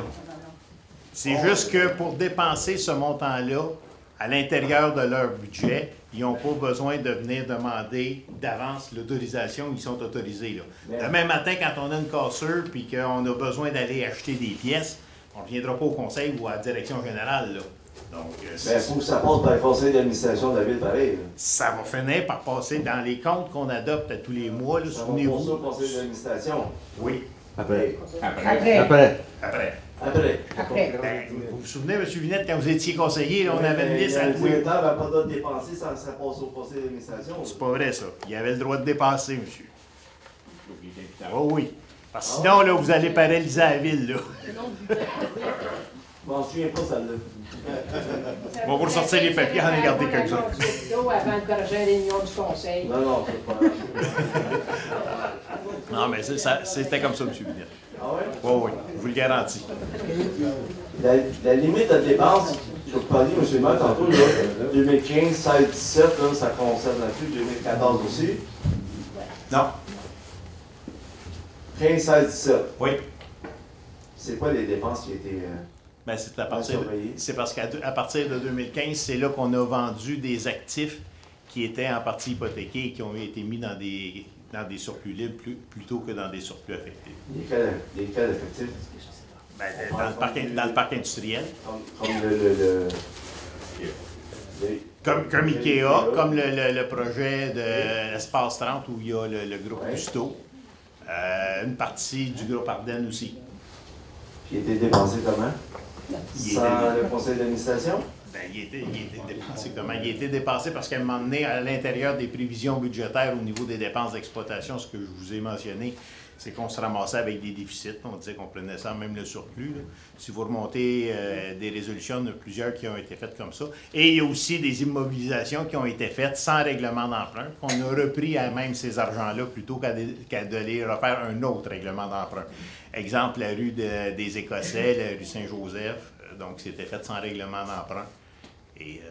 C'est juste que pour dépenser ce montant-là, à l'intérieur de leur budget, ils n'ont pas besoin de venir demander d'avance l'autorisation, ils sont autorisés. Là. Demain matin, quand on a une cassure et qu'on a besoin d'aller acheter des pièces, on ne reviendra pas au conseil ou à la direction générale. Là. Donc, il faut que ça passe par le conseil d'administration de la ville, pareil. Là. Ça va finir par passer dans les comptes qu'on adopte à tous les mois. Ça va passer au conseil d'administration. Oui. Après. Vous vous souvenez, M. Vinette, quand vous étiez conseiller, là, on avait une liste à Le tous les... directeur n'avait pas le droit de dépenser sans que ça passe au conseil d'administration. C'est pas vrai, ça. Il avait le droit de dépasser, monsieur. Oh oui. Parce que sinon, là, vous allez paralyser la ville, là. Je m'en souviens pas, celle-là. On va vous ressortir les papiers, en regarder quelques-uns. Avant de faire une réunion du conseil. Non, c'est pas... Non, mais c'était comme ça, M. Vinette. Ah ouais? Oui, je vous le garantis. La limite de dépense, je vais vous parler, M. le maire, tantôt, là, 2015, 16, 17, là, ça concerne là-dessus, 2014 aussi. Non. 15, 16, 17. Oui. C'est quoi les dépenses qui étaient... Ben, c'est parce qu'à partir de 2015, c'est là qu'on a vendu des actifs qui étaient en partie hypothéqués et qui ont été mis dans des surplus libres plutôt que dans des surplus affectés. Lesquels effectifs? Ben, dans le parc industriel. Comme Ikea, comme le projet de l'Espace 30 où il y a le groupe Cousteau. Une partie du groupe Ardennes aussi. Qui a été dépensé comment? Sans le conseil d'administration? Ben, il était dépensé comment? Il a été dépensé parce qu'à un moment donné, à l'intérieur des prévisions budgétaires au niveau des dépenses d'exploitation, ce que je vous ai mentionné, c'est qu'on se ramassait avec des déficits. On disait qu'on prenait ça, même le surplus. Là. Si vous remontez des résolutions, il y en a plusieurs qui ont été faites comme ça. Et il y a aussi des immobilisations qui ont été faites sans règlement d'emprunt, qu'on a repris à même ces argents-là plutôt qu'à de les refaire un autre règlement d'emprunt. Exemple, la rue des Écossais, la rue Saint-Joseph. Donc, c'était fait sans règlement d'emprunt. Et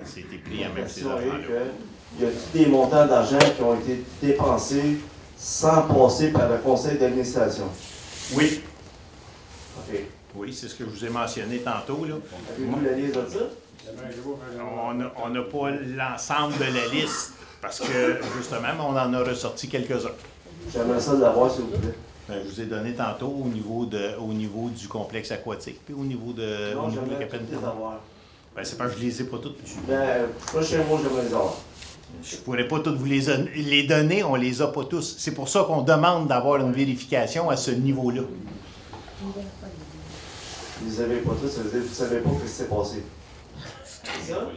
c'était pris à même ces argents-là. Y a-t-il des montants d'argent qui ont été dépensés sans passer par le conseil d'administration? Oui. OK. Oui, c'est ce que je vous ai mentionné tantôt. Avez-vous la liste de ça? On n'a pas l'ensemble de la liste parce que, justement, on en a ressorti quelques-uns. J'aimerais ça l'avoir, s'il vous plaît. Je vous ai donné tantôt au niveau du complexe aquatique puis au niveau de Capitaine. Ben, c'est pas que je les ai pas toutes. Ben, prochainement, j'aimerais les avoir. Je ne pourrais pas toutes vous les donner, on les a pas tous. C'est pour ça qu'on demande d'avoir une vérification à ce niveau-là. Vous ne les avez pas tous, ça veut dire que vous ne savez pas ce qui s'est passé. C'est ça?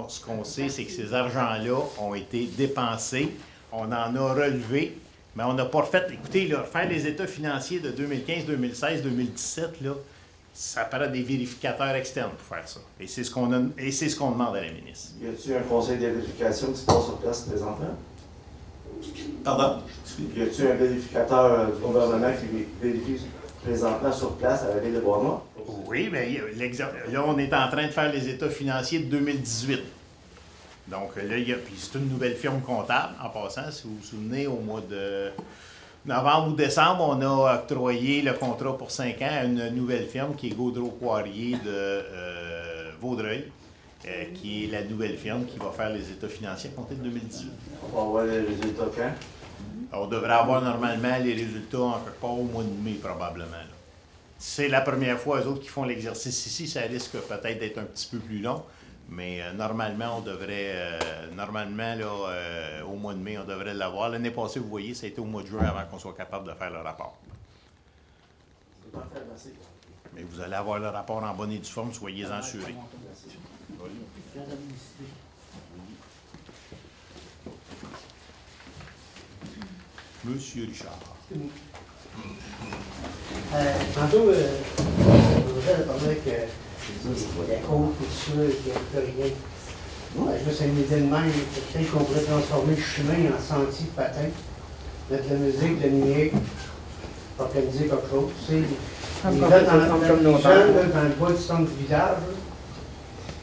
Ce qu'on sait, c'est que ces argents-là ont été dépensés, on en a relevé, mais on n'a pas fait. Écoutez, là, faire les états financiers de 2015, 2016, 2017, là, ça prend des vérificateurs externes pour faire ça. Et c'est ce qu'on demande à la ministre. Y a-t-il un conseil de vérification qui se passe sur place présentement? Pardon? Y a-t-il un vérificateur du gouvernement qui vérifie présentement sur place à la ville de Bois-Noir? Oui, mais là, on est en train de faire les états financiers de 2018. Donc là, puis c'est une nouvelle firme comptable, en passant, si vous vous souvenez, au mois de novembre ou décembre, on a octroyé le contrat pour 5 ans à une nouvelle firme qui est Gaudreau-Poirier de Vaudreuil, qui est la nouvelle firme qui va faire les états financiers à compter de 2018. On va avoir les résultats quand? On devrait avoir normalement les résultats en quelque part au mois de mai, probablement. Là. C'est la première fois, eux autres, qui font l'exercice ici. Ça risque peut-être d'être un petit peu plus long, mais normalement, on devrait, au mois de mai, on devrait l'avoir. L'année passée, vous voyez, ça a été au mois de juin avant qu'on soit capable de faire le rapport. C'est parfait, merci. Mais vous allez avoir le rapport en bonne et due forme, soyez-en assurés. Monsieur Richard. Tantôt, Roger a parlé que la côte, tout ça, qu'il n'y a plus rien. Juste une idée de même, peut-être qu'on pourrait transformer le chemin en sentier de patin, mettre de la musique, de la numérique, organiser quelque chose. Tu sais, les gars dans le bois du centre du village,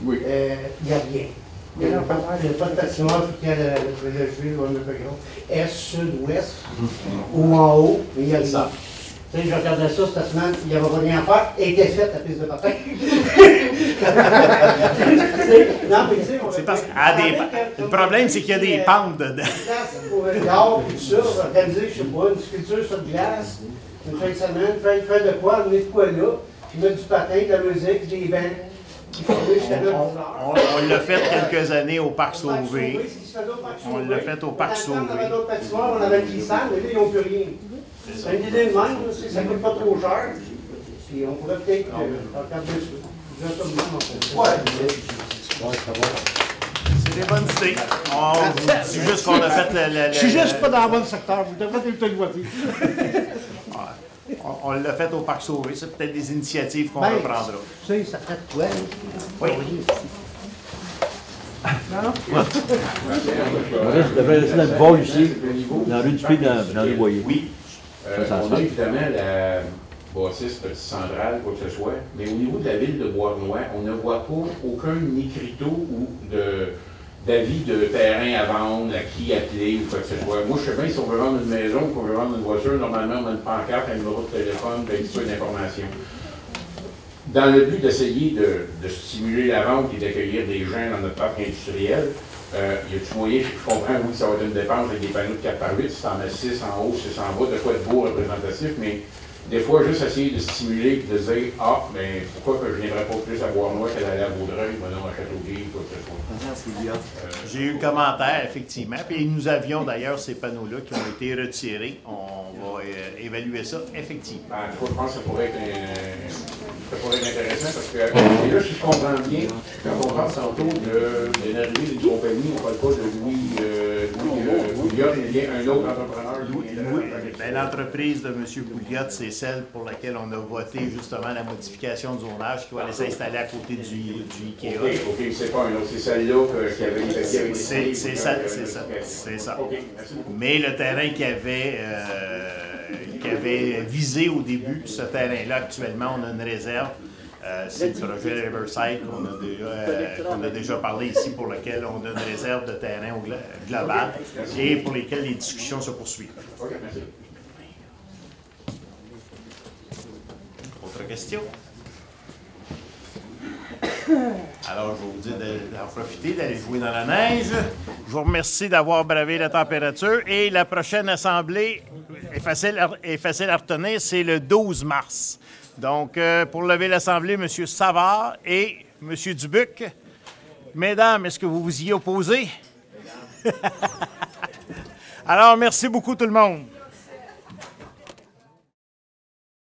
il n'y a rien. Il n'y a pas de patinoire, tout le jeu, est, sud, ouest, ou en haut, mais il y a rien. Tu sais, je regardais ça cette semaine, il n'y avait rien à faire, et était faite la piste de patin. C'est parce le problème, c'est qu'il y a des pentes dedans. Pour le gars, tout ça, organiser, je sais pas, une sculpture sur glace, une fin de semaine, faire de quoi, amener de quoi là, puis mettre du patin, de la musique, des bancs. On l'a fait quelques années au Parc Sauvé. On l'a fait au Parc Sauvé. On avait d'autres patinoires, on avait le glissade, mais là, ils n'ont plus rien. C'est une idée de même, ça ne coûte pas trop cher. Puis on pourrait peut-être regarder ça. C'est des bonnes idées. C'est juste qu'on a fait Je suis juste pas dans le bon secteur, vous devez être le voiture. On l'a fait au Parc Sauvé. C'est peut-être des initiatives qu'on reprendra. Tu sais, ça fait quoi? Oui. Je devrais laisser notre vol ici, dans la rue du Puy, dans le Boyer. Oui. On a évidemment la bâtisse petite centrale, quoi que ce soit, mais au niveau de la ville de Bois-Renois, on ne voit pas aucun écriteau ou d'avis de terrain à vendre, à qui appeler ou quoi que ce soit. Moi, je sais bien, si on veut vendre une maison ou qu'on veut vendre une voiture, normalement, on a une pancarte, un numéro de téléphone, un petit peu d'information. Dans le but d'essayer de stimuler la vente et d'accueillir des gens dans notre parc industriel, il y a du moyen, je comprends, oui, ça va être une dépense avec des panneaux de 4x8, si t'en as 6 en haut, 6 en bas, de quoi être beau représentatif, mais des fois, juste essayer de stimuler et de dire, mais pourquoi que je ne viendrais pas plus à Bois-Renois qu'à aller à Vaudreuil, maintenant à Châteauguay, quoi que ce soit. J'ai eu le commentaire, effectivement, puis nous avions d'ailleurs ces panneaux-là qui ont été retirés. On va évaluer ça, effectivement. En tout cas, je pense que ça pourrait être intéressant parce que, et là, si je comprends bien, quand on parle tantôt de l'arrivée d'une compagnie, on ne parle pas de Louis Pouliot, il y a un autre entrepreneur. L'entreprise de M. Pouliot, c'est celle pour laquelle on a voté justement la modification de zonage qui va aller s'installer à côté du Ikea. OK, c'est pas un autre, c'est celle-là qui avait été. C'est ça. OK, merci beaucoup. Mais le terrain qui avait visé au début, ce terrain-là, actuellement, on a une réserve. C'est le projet Riverside qu'on a déjà parlé ici, pour lequel on a une réserve de terrain au global et pour lesquels les discussions se poursuivent. OK, merci. Autre question? Alors, je vais vous dire d'en profiter, d'aller jouer dans la neige. Je vous remercie d'avoir bravé la température. Et la prochaine assemblée est facile à retenir, c'est le 12 mars. Donc, pour lever l'assemblée, M. Savard et M. Dubuc. Mesdames, est-ce que vous vous y opposez? Alors, merci beaucoup tout le monde.